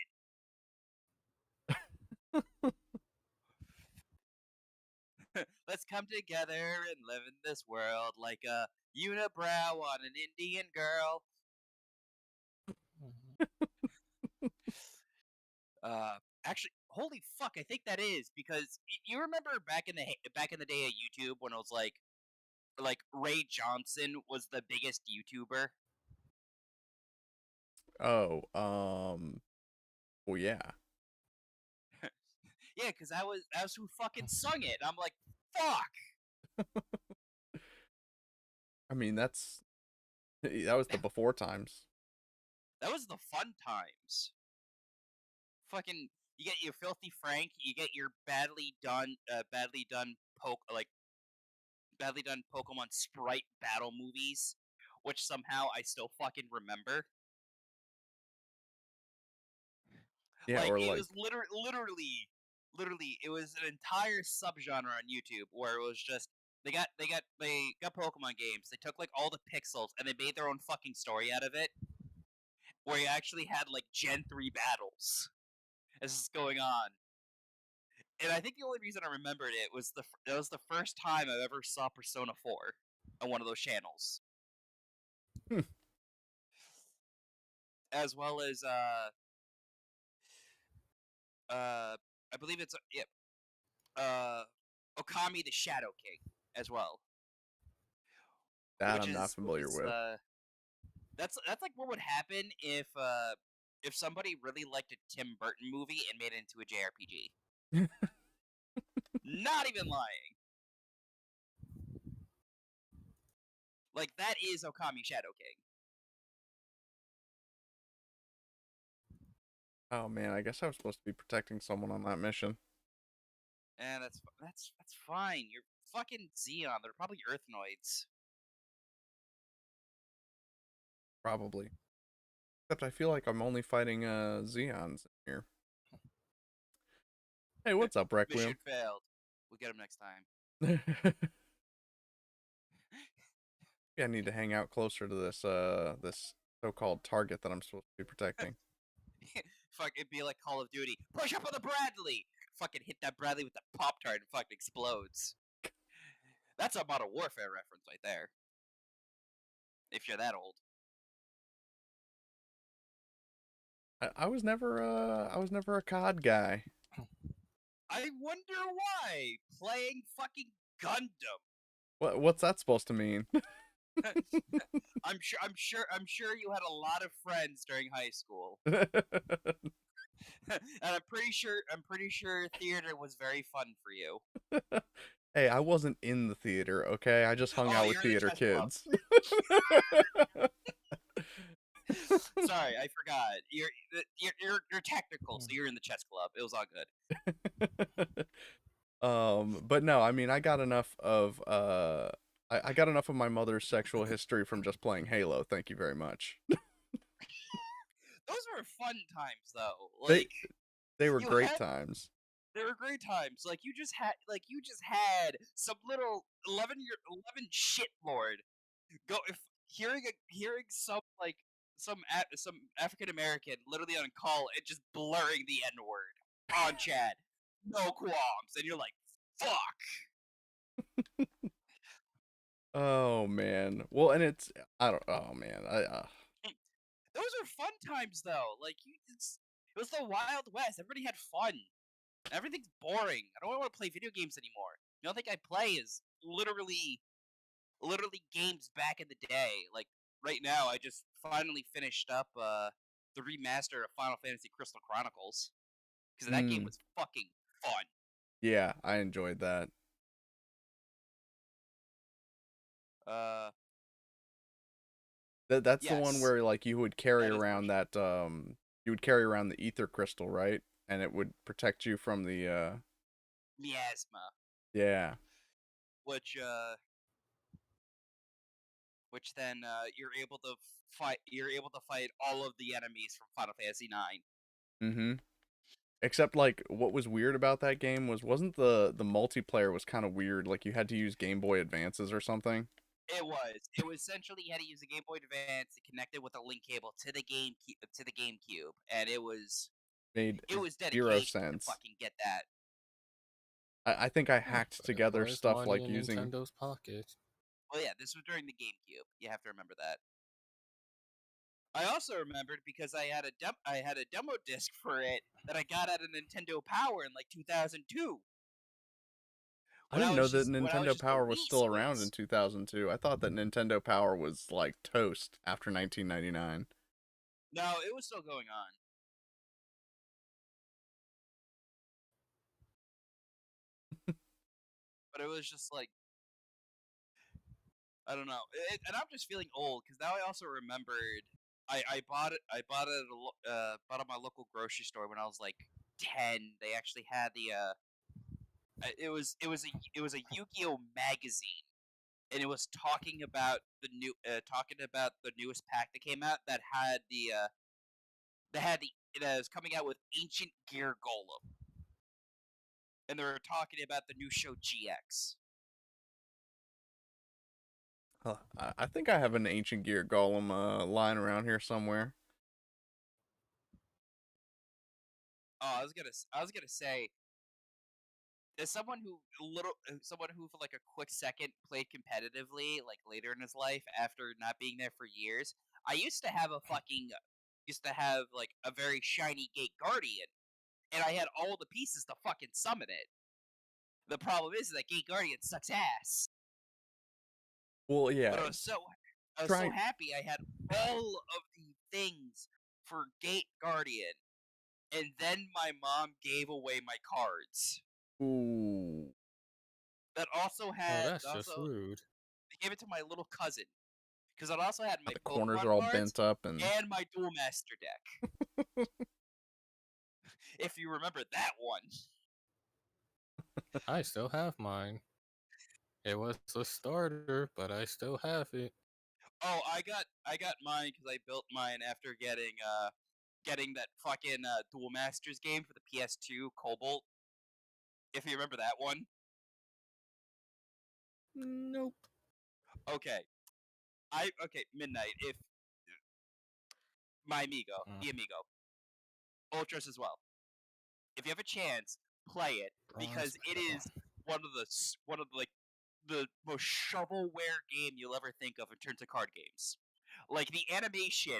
Let's come together and live in this world like a unibrow on an Indian girl. Actually, holy fuck, I think that is because you remember back in the day of YouTube when it was like Ray Johnson was the biggest YouTuber. Oh, well, yeah. Yeah, because that was who fucking sung it. I'm like, fuck. I mean, that was the before times. That was the fun times. Fucking, you get your filthy Frank, you get your badly done Pokemon sprite battle movies, which somehow I still fucking remember. Yeah, Like or it like, was literally, it was an entire subgenre on YouTube where it was just they got Pokemon games. They took like all the pixels and they made their own fucking story out of it, where you actually had like Gen 3 battles as this is going on. And I think the only reason I remembered it was that was the first time I ever saw Persona 4 on one of those channels, hmm, as well as I believe it's yeah, uh Okami the Shadow King as well, that which I'm not is which familiar is with. that's like what would happen if somebody really liked a Tim Burton movie and made it into a JRPG. Not even lying. Like that is Okami Shadow King. Oh man, I guess I was supposed to be protecting someone on that mission. And that's fine. You're fucking Xeon. They're probably Earthnoids. Probably. Except I feel like I'm only fighting Zeons in here. Hey, what's up, Mission Requiem? failed. We'll get them next time. I need to hang out closer to this so-called target that I'm supposed to be protecting. Fuck, it'd be like Call of Duty. Push up on the Bradley. Fucking hit that Bradley with the Pop Tart and fucking explodes. That's a Modern Warfare reference right there. If you're that old. I was never a COD guy. I wonder why. Playing fucking Gundam. What's that supposed to mean? I'm sure you had a lot of friends during high school. And I'm pretty sure theater was very fun for you. Hey, I wasn't in the theater, okay? I just hung Oh, out with you're in the theater chess club. kids. Sorry, I forgot. You're technical, so you're in the chess club. It was all good. But no, I mean, I got enough of my mother's sexual history from just playing Halo. Thank you very much. Those were fun times, though. They Like they were you great had, times. they were great times. Like you just had some little 11 shit lord go if hearing some African American literally on call and just blurring the N word on chat, no qualms, and you're like, fuck. Oh man. Well, and it's I don't. Oh man. Those are fun times though. It was the Wild West. Everybody had fun. Everything's boring. I don't want to play video games anymore. The only thing I play is literally games back in the day. Like right now, I just finally finished up the remaster of Final Fantasy Crystal Chronicles because that game Mm, was fucking fun. yeah, I enjoyed that. Uh, That's the one yes, where like you would carry that is around worship. that you would carry around the ether crystal, right? And it would protect you from the Miasma, yeah. which uh, which then you're able to fight. You're able to fight all of the enemies from Final Fantasy IX. Mhm. Except like what was weird about that game wasn't the multiplayer was kind of weird, like you had to use Game Boy Advances or something. It was. It was essentially you had to use a Game Boy Advance to connect it with a link cable to the GameCube, and Made it was 0 dedication to sense. fucking get that. I think I Yeah, hacked but it together was stuff money like in using Nintendo's pocket. Well, yeah, this was during the GameCube. You have to remember that. I also remembered because I had a demo disc for it that I got at a Nintendo Power in like 2002 I didn't know that when I was Nintendo just a Power was wee still around in squiz. 2002. I thought that Nintendo Power was like toast after 1999. No, it was still going on. But it was just like I don't know, and I'm just feeling old because now I also remembered I bought it. I bought it bought at my local grocery store when I was like 10. They actually had it was a Yu-Gi-Oh magazine, and it was talking about the newest pack that came out that had the it was coming out with Ancient Gear Golem, and they were talking about the new show GX. Huh. I think I have an Ancient Gear Golem lying around here somewhere. Oh, I was gonna say, as someone who for like a quick second played competitively, like later in his life after not being there for years, I used to have like a very shiny Gate Guardian, and I had all the pieces to fucking summon it. The problem is that Gate Guardian sucks ass. Well, But yeah, I was so trying. happy I had all of the things for Gate Guardian, and then my mom gave away my cards. Ooh, Oh, that's That just also rude. they gave it to my little cousin because it also had my the corners Pokemon are all cards bent up and and my Duel Master deck. If you remember that one. I still have mine. It was a starter, but I still have it. Oh, I got mine because I built mine after getting that fucking Duel Masters game for the PS2 Cobalt. If you remember that one. Nope. Okay, Midnight. If my amigo, Mm, the amigo, Ultras as well. If you have a chance, play it bronze because it medal. is one of like the most shovelware game you'll ever think of in terms of card games. Like the animation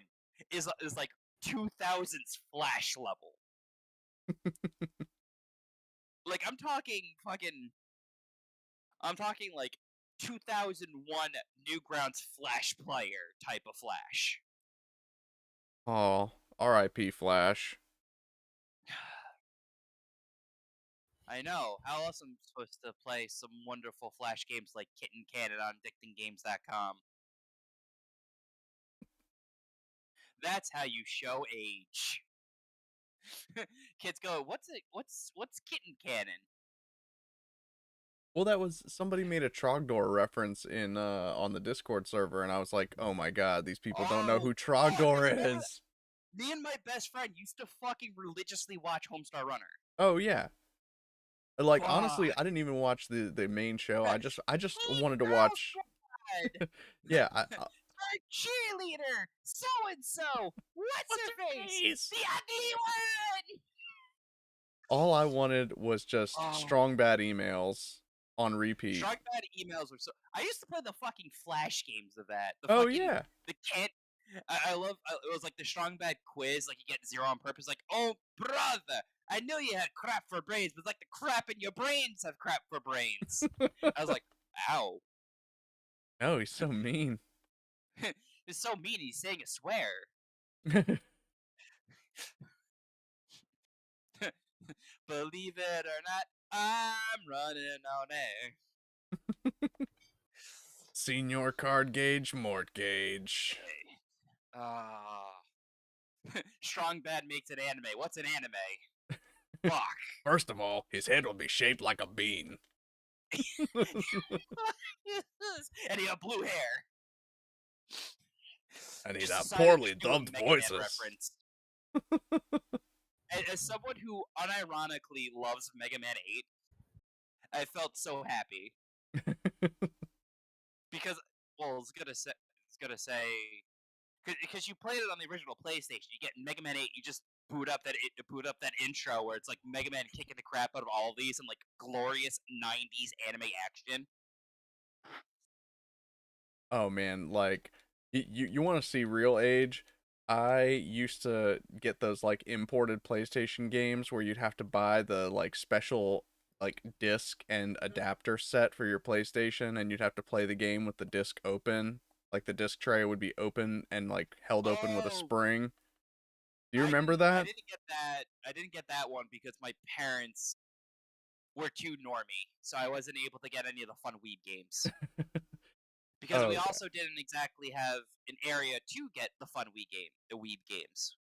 is like 2000s Flash level. Like I'm talking like 2001 Newgrounds Flash player type of Flash. oh, R.I.P. Flash. I know. How else am I supposed to play some wonderful Flash games like Kitten Cannon on addictinggames.com? That's how you show age. Kids go, what's kitten cannon? Well, that was somebody made a Trogdor reference in on the Discord server, and I was like, oh my god, these people don't know who I Trogdor remember that. is. Me and my best friend used to fucking religiously watch Homestar Runner. Oh yeah. Like honestly, Fuck. I didn't even watch the main show. I just Hey, wanted to girl watch. squad! Yeah, Our cheerleader! So and so! What's what's her her face? face? The ugly one! All I wanted was just Oh. strong bad emails on repeat. Strong bad emails were so. I used to play the fucking flash games of that. The Oh fucking yeah. the can't. I love. It was like the strong bad quiz. Like you get 0 on purpose. Like, oh brother, I knew you had crap for brains, but like the crap in your brains have crap for brains. I was like, ow. Oh, he's so mean. It's so mean. He's saying a swear. Believe it or not, I'm running on air. Senior card gauge, mort gauge. Ah. Strong bad makes an anime. What's an anime? Fuck. First of all, his head will be shaped like a bean. And he had blue hair. And he'd Just have decided poorly to do a dubbed Mega Man voices. reference. As someone who unironically loves Mega Man 8, I felt so happy. Because, well, it's gonna say, because you played it on the original PlayStation. You get Mega Man 8, you just boot up that intro where it's like Mega Man kicking the crap out of all these and like glorious 90s anime action. Oh man, like you want to see real age? I used to get those like imported PlayStation games where you'd have to buy the like special like disc and adapter set for your PlayStation, and you'd have to play the game with the disc open. Like the disc tray would be open and like held open with a Oh, spring. Do you remember I that? didn't get that. I didn't get that one because my parents were too normy, so I wasn't able to get any of the fun weeb games. Because Oh, we okay. also didn't exactly have an area to get the the weeb games.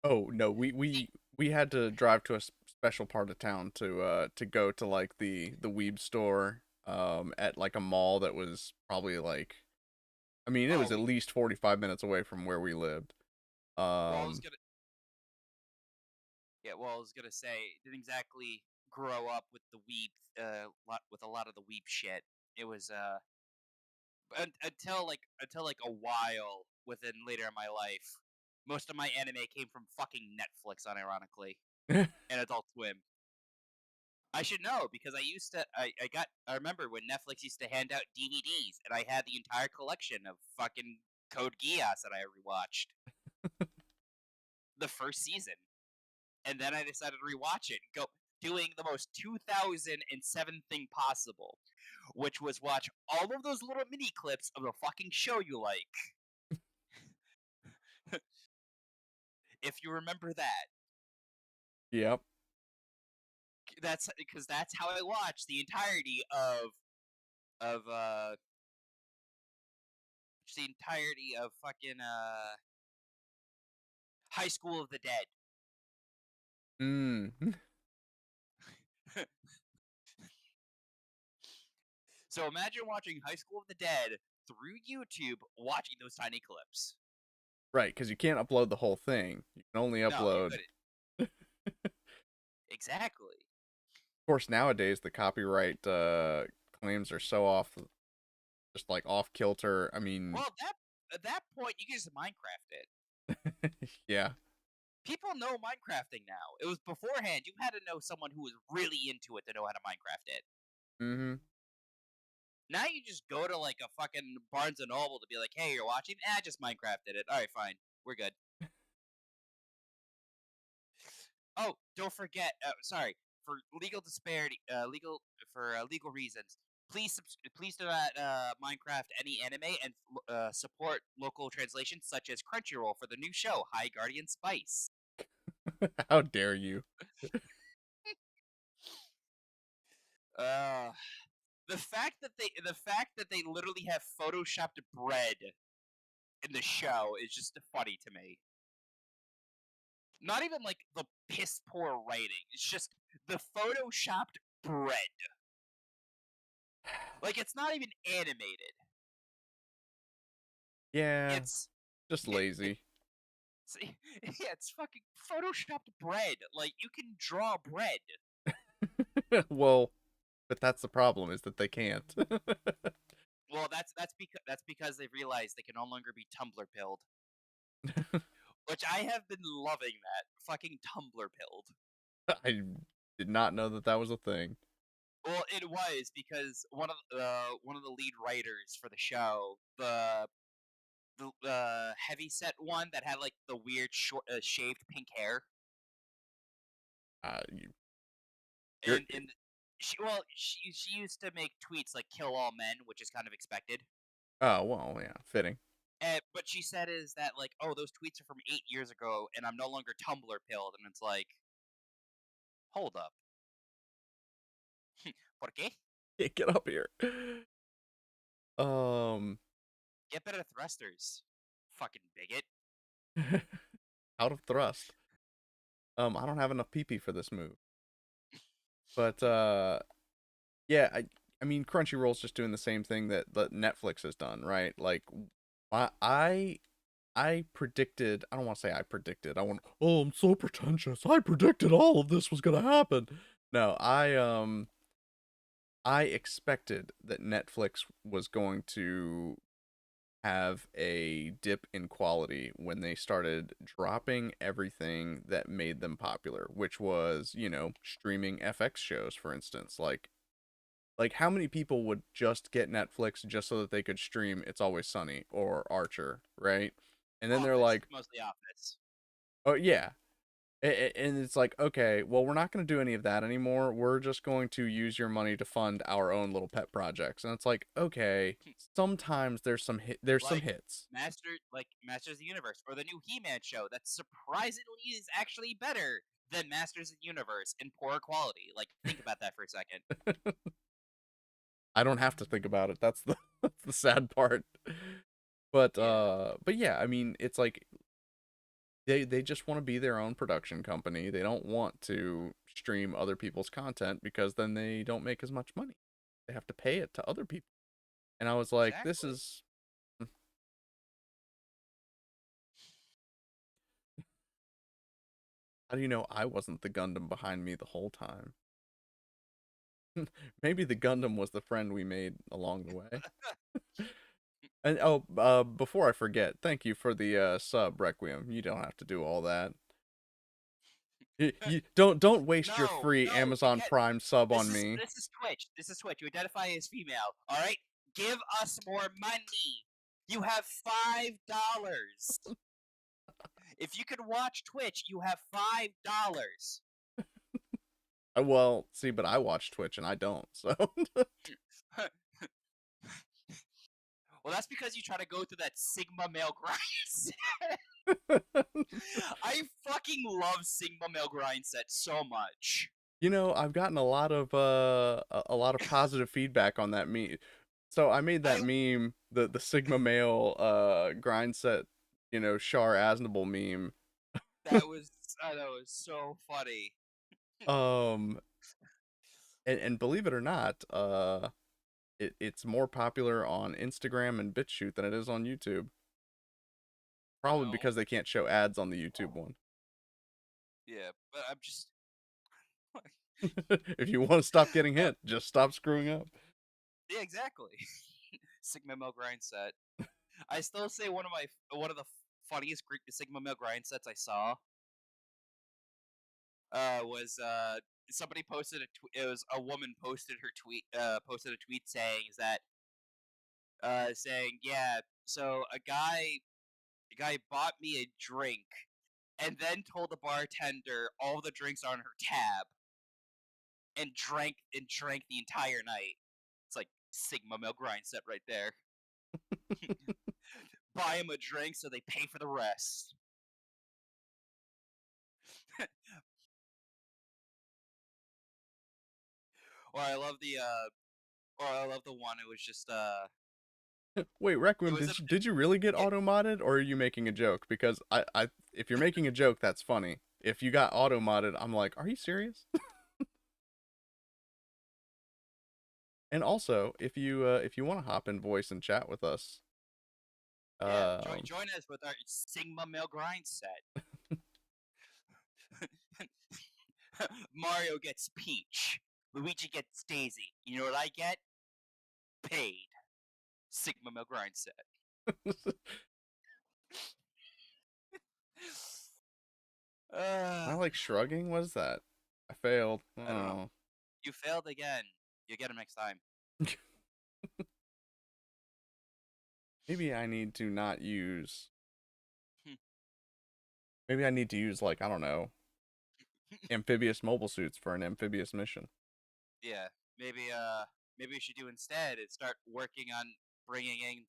Oh no, See, we had to drive to a special part of town to go to like the weeb store at like a mall that was probably like, I mean, it was oh, at least 45 minutes away from where we lived. well, Um I was gonna say, didn't exactly grow up with the weeb, with a lot of the weeb shit. It was until like a while within later in my life, most of my anime came from fucking Netflix, unironically, and Adult Swim. I should know because I remember when Netflix used to hand out DVDs, and I had the entire collection of fucking Code Geass that I rewatched the first season, and then I decided to rewatch it, go doing the most 2007 thing possible, which was watch all of those little mini clips of the fucking show you like. If you remember that, yep. that's because that's how I watched the entirety of fucking High School of the Dead. Mm. So imagine watching High School of the Dead through YouTube, watching those tiny clips. Right, cuz you can't upload the whole thing. You can only No, you upload. couldn't. Exactly. Of course, nowadays the copyright claims are so off, just like off kilter. I mean, Well, at that point, you can just Minecraft it. yeah. People know Minecrafting now. It was beforehand. You had to know someone who was really into it to know how to Minecraft it. Mhm. Now you just go to like a fucking Barnes and Noble to be like, "Hey, you're watching? I just Minecrafted it. All right, fine, we're good." Oh, don't forget. Sorry, for legal disparity, legal reasons. Please do not Minecraft any anime and support local translations such as Crunchyroll for the new show High Guardian Spice. How dare you? Uh, the fact that they literally have photoshopped bread in the show is just funny to me. not even like the piss poor writing. It's just the photoshopped bread. Like it's not even animated. Yeah, It's just lazy. yeah, it's fucking photoshopped bread. Like you can draw bread. Well, but that's the problem is that they can't. Well, that's because they've realized they can no longer be Tumblr pilled. Which I have been loving that fucking Tumblr pilled. I did not know that that was a thing. Well, it was because one of the lead writers for the show, the heavy set one that had like the weird short shaved pink hair, Uh, you, you're and she used to make tweets like "kill all men," which is kind of expected. oh well, yeah, fitting. But she said is that like, oh, those tweets are from 8 years ago, and I'm no longer Tumblr pilled, and it's like, hold up, ¿por qué? Get up here. Um, Get better thrusters, fucking bigot. out of thrust. I don't have enough PP for this move. But yeah, I mean Crunchyroll's just doing the same thing that Netflix has done, right? Like I predicted, I don't want to say I predicted. Oh, I'm so pretentious. I predicted all of this was going to happen. No, I expected that Netflix was going to have a dip in quality when they started dropping everything that made them popular, which was, streaming FX shows, for instance. Like how many people would just get Netflix just so that they could stream It's Always Sunny or Archer, right? And then they're Office, like, mostly Office. "Oh yeah." And it's like, okay, well, we're not going to do any of that anymore. We're just going to use your money to fund our own little pet projects. And it's like, okay, sometimes there's some Like hits. Masters of the Universe or the new He-Man show that surprisingly is actually better than Masters of the Universe in poor quality. Like think about that for a second. I don't have to think about it. That's the that's the sad part. But Yeah, but yeah, I mean, it's like they just want to be their own production company. They don't want to stream other people's content because then they don't make as much money. They have to pay it to other people. And I was like, this exactly. is how do you know I wasn't the Gundam behind me the whole time? Maybe the Gundam was the friend we made along the way. And oh, before I forget, thank you for the sub Requiem. You don't have to do all that. You don't waste your No, free no, Amazon because Prime sub on me. this is Twitch. This is Twitch. You identify as female. All right, give us more money. You have $5. If you could watch Twitch, you have $5. Well, see, but I watch Twitch and I don't. So Well, that's because you try to go through that Sigma male grind. I fucking love Sigma male grind set so much. I've gotten a lot of positive feedback on that meme. So I made that I meme, the Sigma male grind set, Char Aznable meme. that was I know it was so funny. Um and believe it or not, it's more popular on Instagram and BitChute than it is on YouTube. Probably Well, because they can't show ads on the YouTube one. yeah, but I'm just If you want to stop getting hit, just stop screwing up. yeah, exactly. Sigma male grind set. I still say one of the funniest Greek Sigma male grind sets I saw was somebody posted a tweet. It was a woman posted a tweet saying is that saying yeah, so a guy bought me a drink and then told the bartender all the drinks on her tab and drank the entire night. It's like Sigma male grind set right there. Buy him a drink so they pay for the rest. Or I love the one. It was just Wait, it Requiem, was did you really get it, auto modded, or are you making a joke? Because I if you're making a joke, that's funny. if you got auto modded, I'm like, are you serious? And also, if you want to hop in voice and chat with us, Yeah, join us with our Sigma Male grind set. Mario gets Peach. Luigi gets Daisy. You know what I get? Paid. Sigma Male grind set. Am I like shrugging? What is that? I failed. I don't know. Oh. You failed again. You'll get him next time. Maybe I need to not use. Hmm. Maybe I need to use, like, I don't know, amphibious mobile suits for an amphibious mission. Yeah, maybe we should do instead is start working on bringing in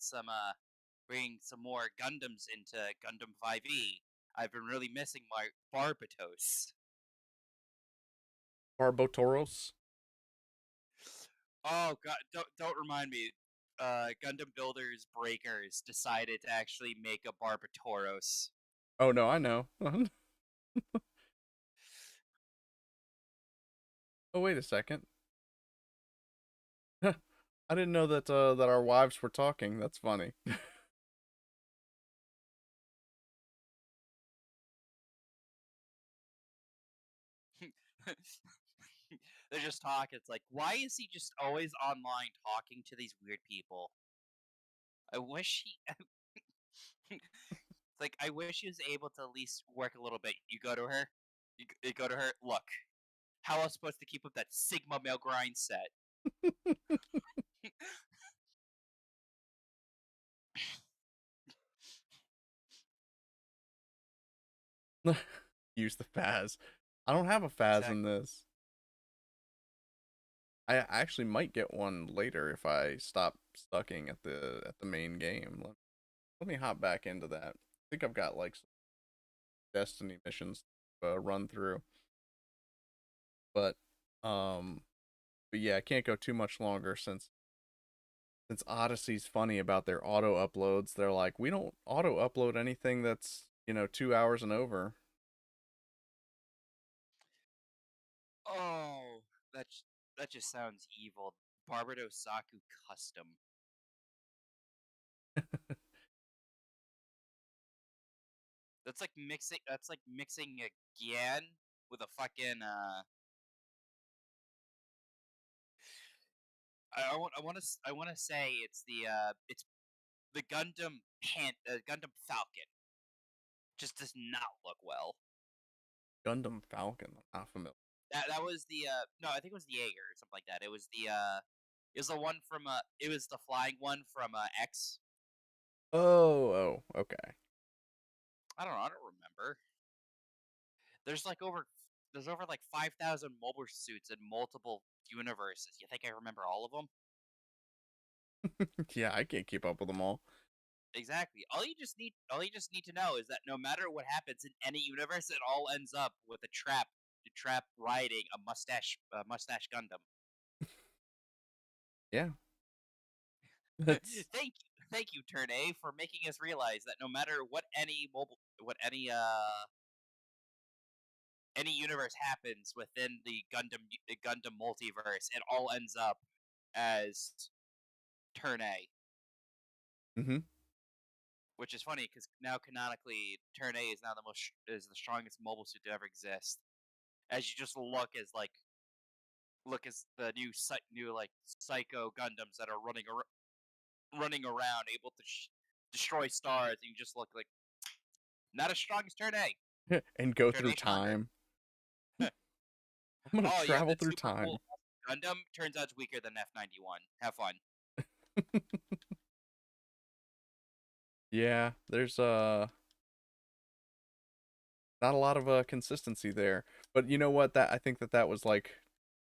bringing some more Gundams into Gundam 5e. I've been really missing my Barbatos. Barbotoros? Oh god, don't remind me. Gundam Builders Breakers decided to actually make a Barbatoros. Oh no, I know. Oh wait a second. I didn't know that that our wives were talking. That's funny. They're just talking. It's like, why is he just always online talking to these weird people? I wish he. It's like I wish he was able to at least work a little bit. You go to her. You go to her. Look, how am I supposed to keep up that Sigma male grind set? Use the Faz. I don't have a Faz in Exactly. this. I actually might get one later if I stop stucking at the main game. Let me hop back into that. I think I've got like some Destiny missions to run through, but um, but yeah, I can't go too much longer since Odyssey's funny about their auto uploads. They're like, we don't auto upload anything that's 2 hours and over. Oh, that just sounds evil. Barbados Saku custom. That's like mixing. That's like mixing a Gian with a fucking. I want to say it's the Gundam Falcon. Just does not look well. Gundam Falcon, not familiar. That was the no, I think it was the Jaeger or something like that. It was the one from it was the flying one from X. Oh, okay. I don't know. I don't remember. There's like over there's over like 5,000 mobile suits in multiple universes. You think I remember all of them? Yeah, I can't keep up with them all. Exactly. All you just need to know is that no matter what happens in any universe, it all ends up with a trap riding a mustache Gundam. Yeah, that's Thank you, Turn A, for making us realize that no matter any universe happens within the Gundam multiverse, it all ends up as Turn A. mm-hmm. Which is funny because now canonically, Turn A is now is the strongest mobile suit to ever exist. As you just look as the new like psycho Gundams that are running around, able to destroy stars, and you just look like not as strong as Turn A. And go Turn through A stronger. time. I'm gonna Oh, you have travel that through super time. cool Gundam. Turns out it's weaker than F91. Have fun. Yeah, there's not a lot of consistency there. But you know what? That I think that was like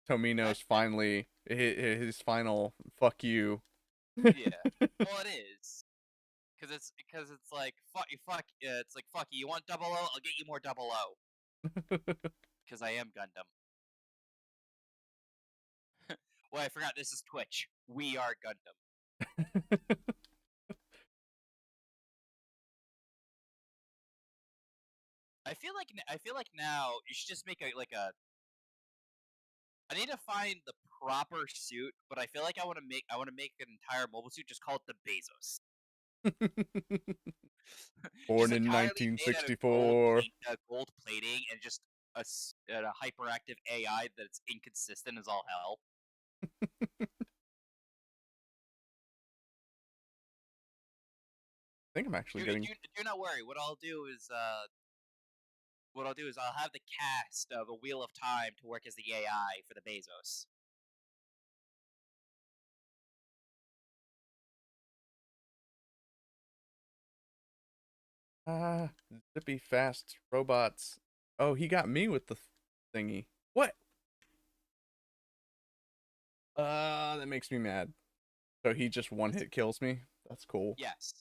That, Tomino's that finally his final fuck you. yeah. Well, it is because it's like fuck. It's like fuck you. You want double O? I'll get you more double O because I am Gundam. Well, I forgot this is Twitch. We are Gundam. I feel like now you should just make a. I need to find the proper suit, but I feel like I want to make an entire mobile suit just call it the Bezos. Born Just in entirely made out of gold 1964. gold plating and just a hyperactive AI that's inconsistent as all hell. I think I'm actually Do, getting. do, do not worry. What I'll do is I'll have the cast of a Wheel of Time to work as the AI for the Bezos. Zippy fast robots. Oh, he got me with the thingy. What? That makes me mad. So he just one hit kills me. That's cool. Yes.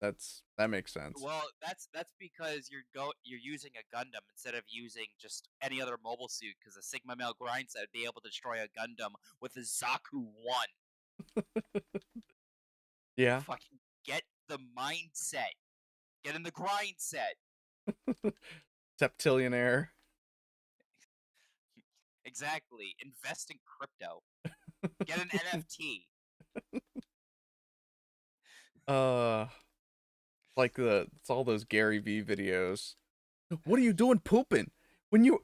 That makes sense. Well, that's because you're using a Gundam instead of using just any other mobile suit. Because a Sigma Male grind set would be able to destroy a Gundam with a Zaku 1. Yeah. Fucking get the mindset. Get in the grind set. Septillionaire. Exactly. Invest in crypto. Get an NFT. Like it's all those Gary V videos. What are you doing pooping? When you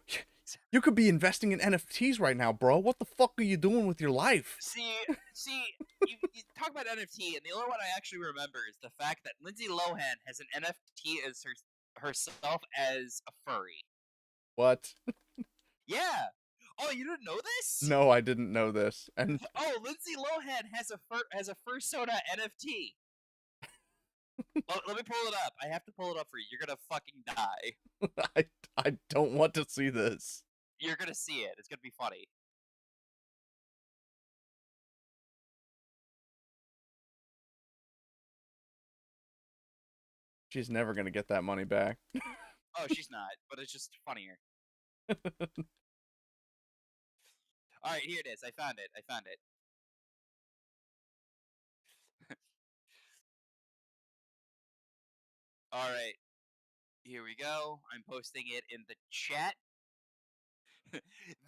could be investing in NFTs right now, bro. What the fuck are you doing with your life? See, you talk about NFT, and the only one I actually remember is the fact that Lindsay Lohan has an NFT as herself as a furry. What? Yeah. Oh, you didn't know this? No, I didn't know this. And Oh, Lindsay Lohan has a Fursona NFT. Let me pull it up. I have to pull it up for you. You're gonna fucking die. I don't want to see this. You're gonna see it. It's gonna be funny. She's never gonna get that money back. Oh, she's not, but it's just funnier. All right, here it is. I found it. All right, here we go. I'm posting it in the chat.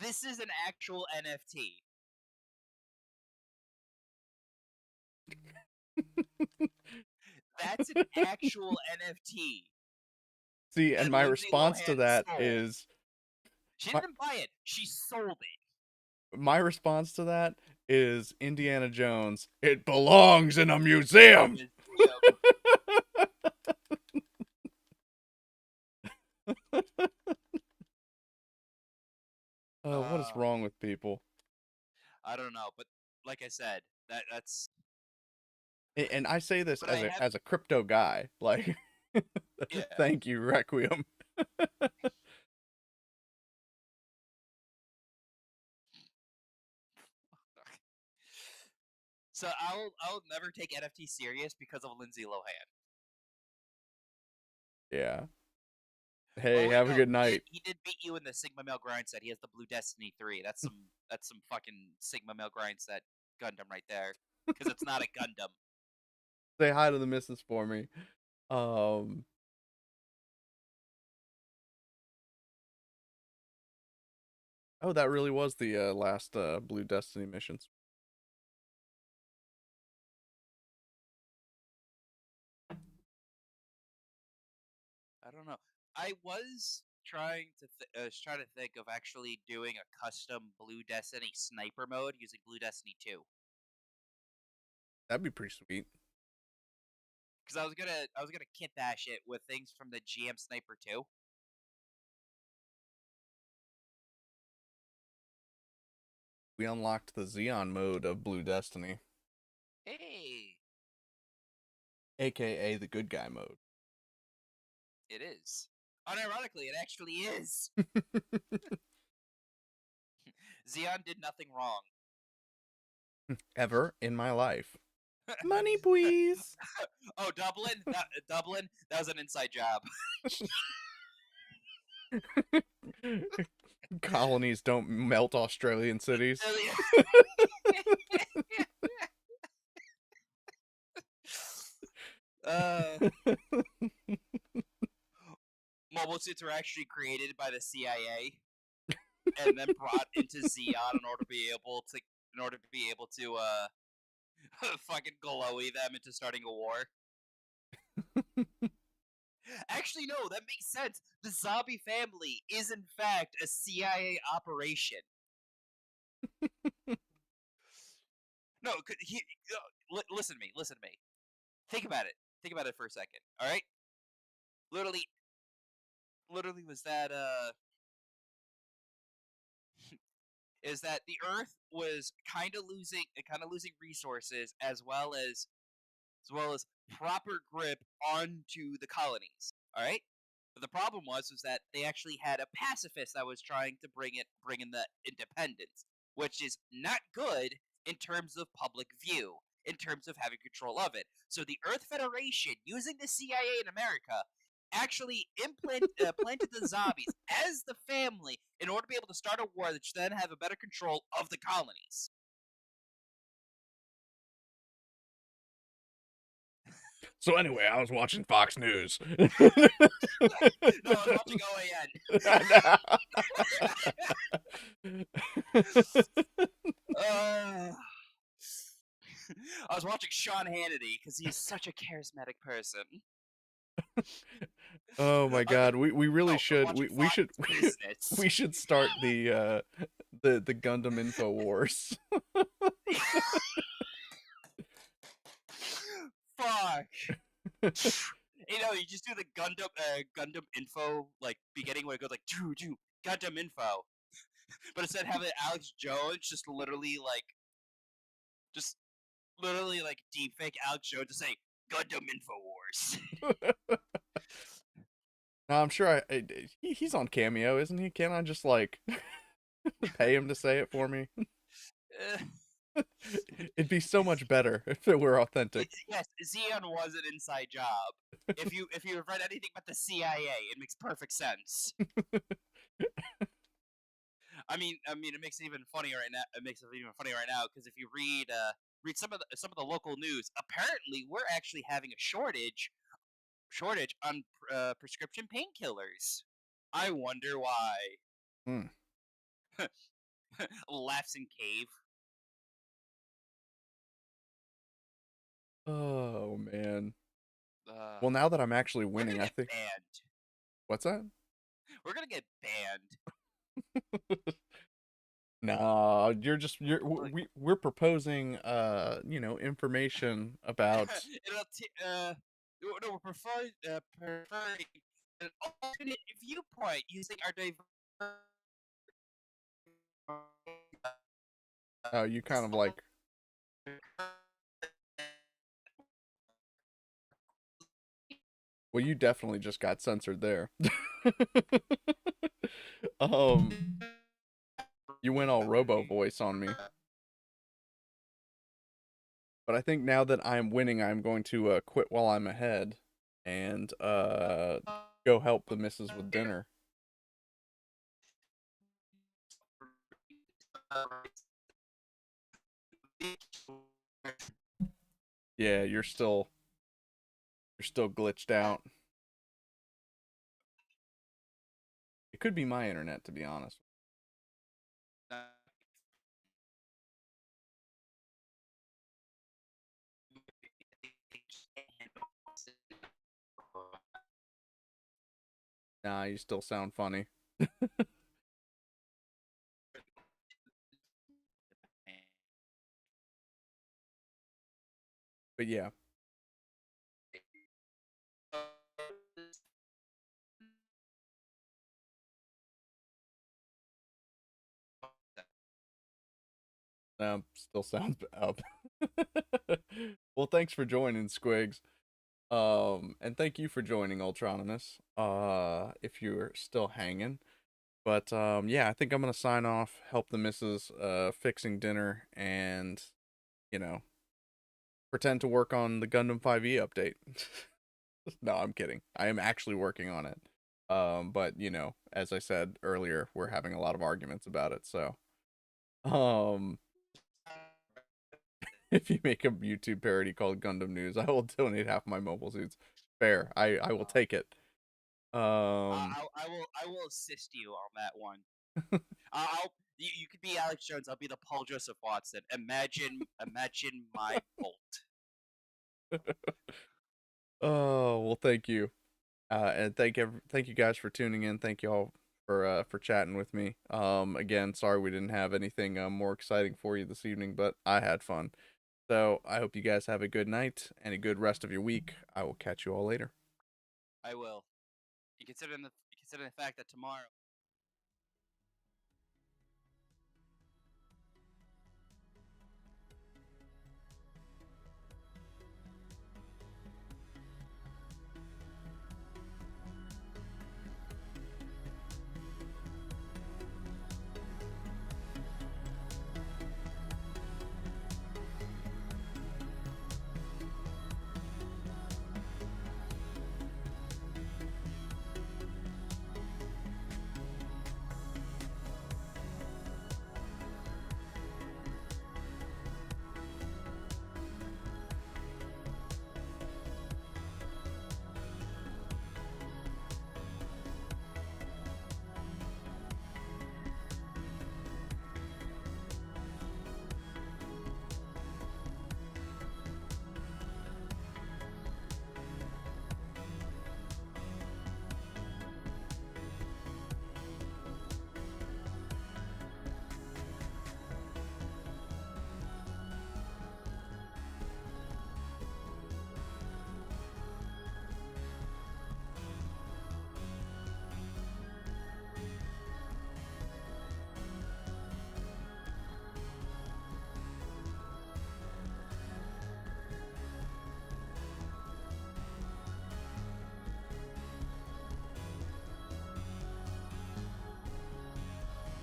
This is an actual NFT. That's an actual NFT. See, and That my Lindsay response to Lohan that sold. is She didn't buy it. She sold it. my response to that is Indiana Jones. It belongs in a museum. What is wrong with people? I don't know, but like I said, that's. And I say this But as a crypto guy. Like, Yeah. thank you, Requiem. So I'll never take NFT serious because of Lindsay Lohan. Yeah. Hey, Oh wait, have a no, good night. he did beat you in the Sigma Male grind set. He has the Blue Destiny 3. That's some fucking Sigma Male grind set Gundam right there. Because it's not a Gundam. Say hi to the missus for me. Oh, that really was the last Blue Destiny missions. I don't know. I was trying to think of actually doing a custom Blue Destiny sniper mode using Blue Destiny 2. That'd be pretty sweet. Because I was gonna kit bash it with things from the GM Sniper 2. We unlocked the Xeon mode of Blue Destiny, Hey, aka the good guy mode. it is. Unironically, it actually is. Xeon did nothing wrong. Ever in my life. Money, please. Oh, Dublin? Dublin? That was an inside job. Colonies don't melt Australian cities. Mobile suits were actually created by the CIA and then brought into Xeon in order to be able to fucking glowy them into starting a war. Actually, no, that makes sense. The zombie family is in fact a CIA operation. No, listen to me. Listen to me. Think about it. Think about it for a second. All right. Literally, was that is that the Earth was kind of losing resources as well as proper grip onto the colonies. All right. But the problem was that they actually had a pacifist that was trying to bring in the independence, which is not good in terms of public view, in terms of having control of it. So the Earth Federation, using the CIA in America, actually planted the zombies as the family in order to be able to start a war that should then have a better control of the colonies. So anyway, I was watching Fox News. No, I was watching OAN. I was watching Sean Hannity because he's such a charismatic person. Oh my god, we really should Business. we should start the Gundam Info Wars. Fuck. You just do the Gundam info like beginning where it goes like do Gundam info, but instead have it Alex Jones just literally deepfake Alex Jones to say Gundam Info Wars. Now, I'm sure he's on Cameo, isn't he? Can't I just like pay him to say it for me? It'd be so much better if it were authentic. Yes, Xeon was an inside job. If you have read anything but the CIA, it makes perfect sense. I mean, it makes it even funnier right now. It makes it even funnier right now because if you read some of the local news, apparently we're actually having a shortage on prescription painkillers. I wonder why. Hmm. Laughs in cave. Oh man. Well, now that I'm actually winning, I think. Banned. What's that? We're gonna get banned. Nah, we're proposing information about No, we're preferring an alternate viewpoint using our diverse. oh, you kind of like well, you definitely just got censored there. You went all robo voice on me. But I think now that I'm winning, I'm going to quit while I'm ahead and go help the missus with dinner. Yeah, you're still glitched out. It could be my internet, to be honest. Nah, you still sound funny. But yeah. Still sounds up. Well, thanks for joining, Squigs. And thank you for joining, Ultronymous. If you're still hanging. But yeah, I think I'm gonna sign off, help the missus fixing dinner, and pretend to work on the Gundam 5e update. No, I'm kidding. I am actually working on it. But as I said earlier, we're having a lot of arguments about it. So, if you make a YouTube parody called Gundam News, I will donate half my mobile suits. Fair. I will take it. I will assist you on that one. You could be Alex Jones. I'll be the Paul Joseph Watson. Imagine my bolt. Oh well, thank you, and thank you guys for tuning in. Thank you all for chatting with me. Again, sorry we didn't have anything more exciting for you this evening, but I had fun. So I hope you guys have a good night and a good rest of your week. I will catch you all later. I will. Considering the fact that tomorrow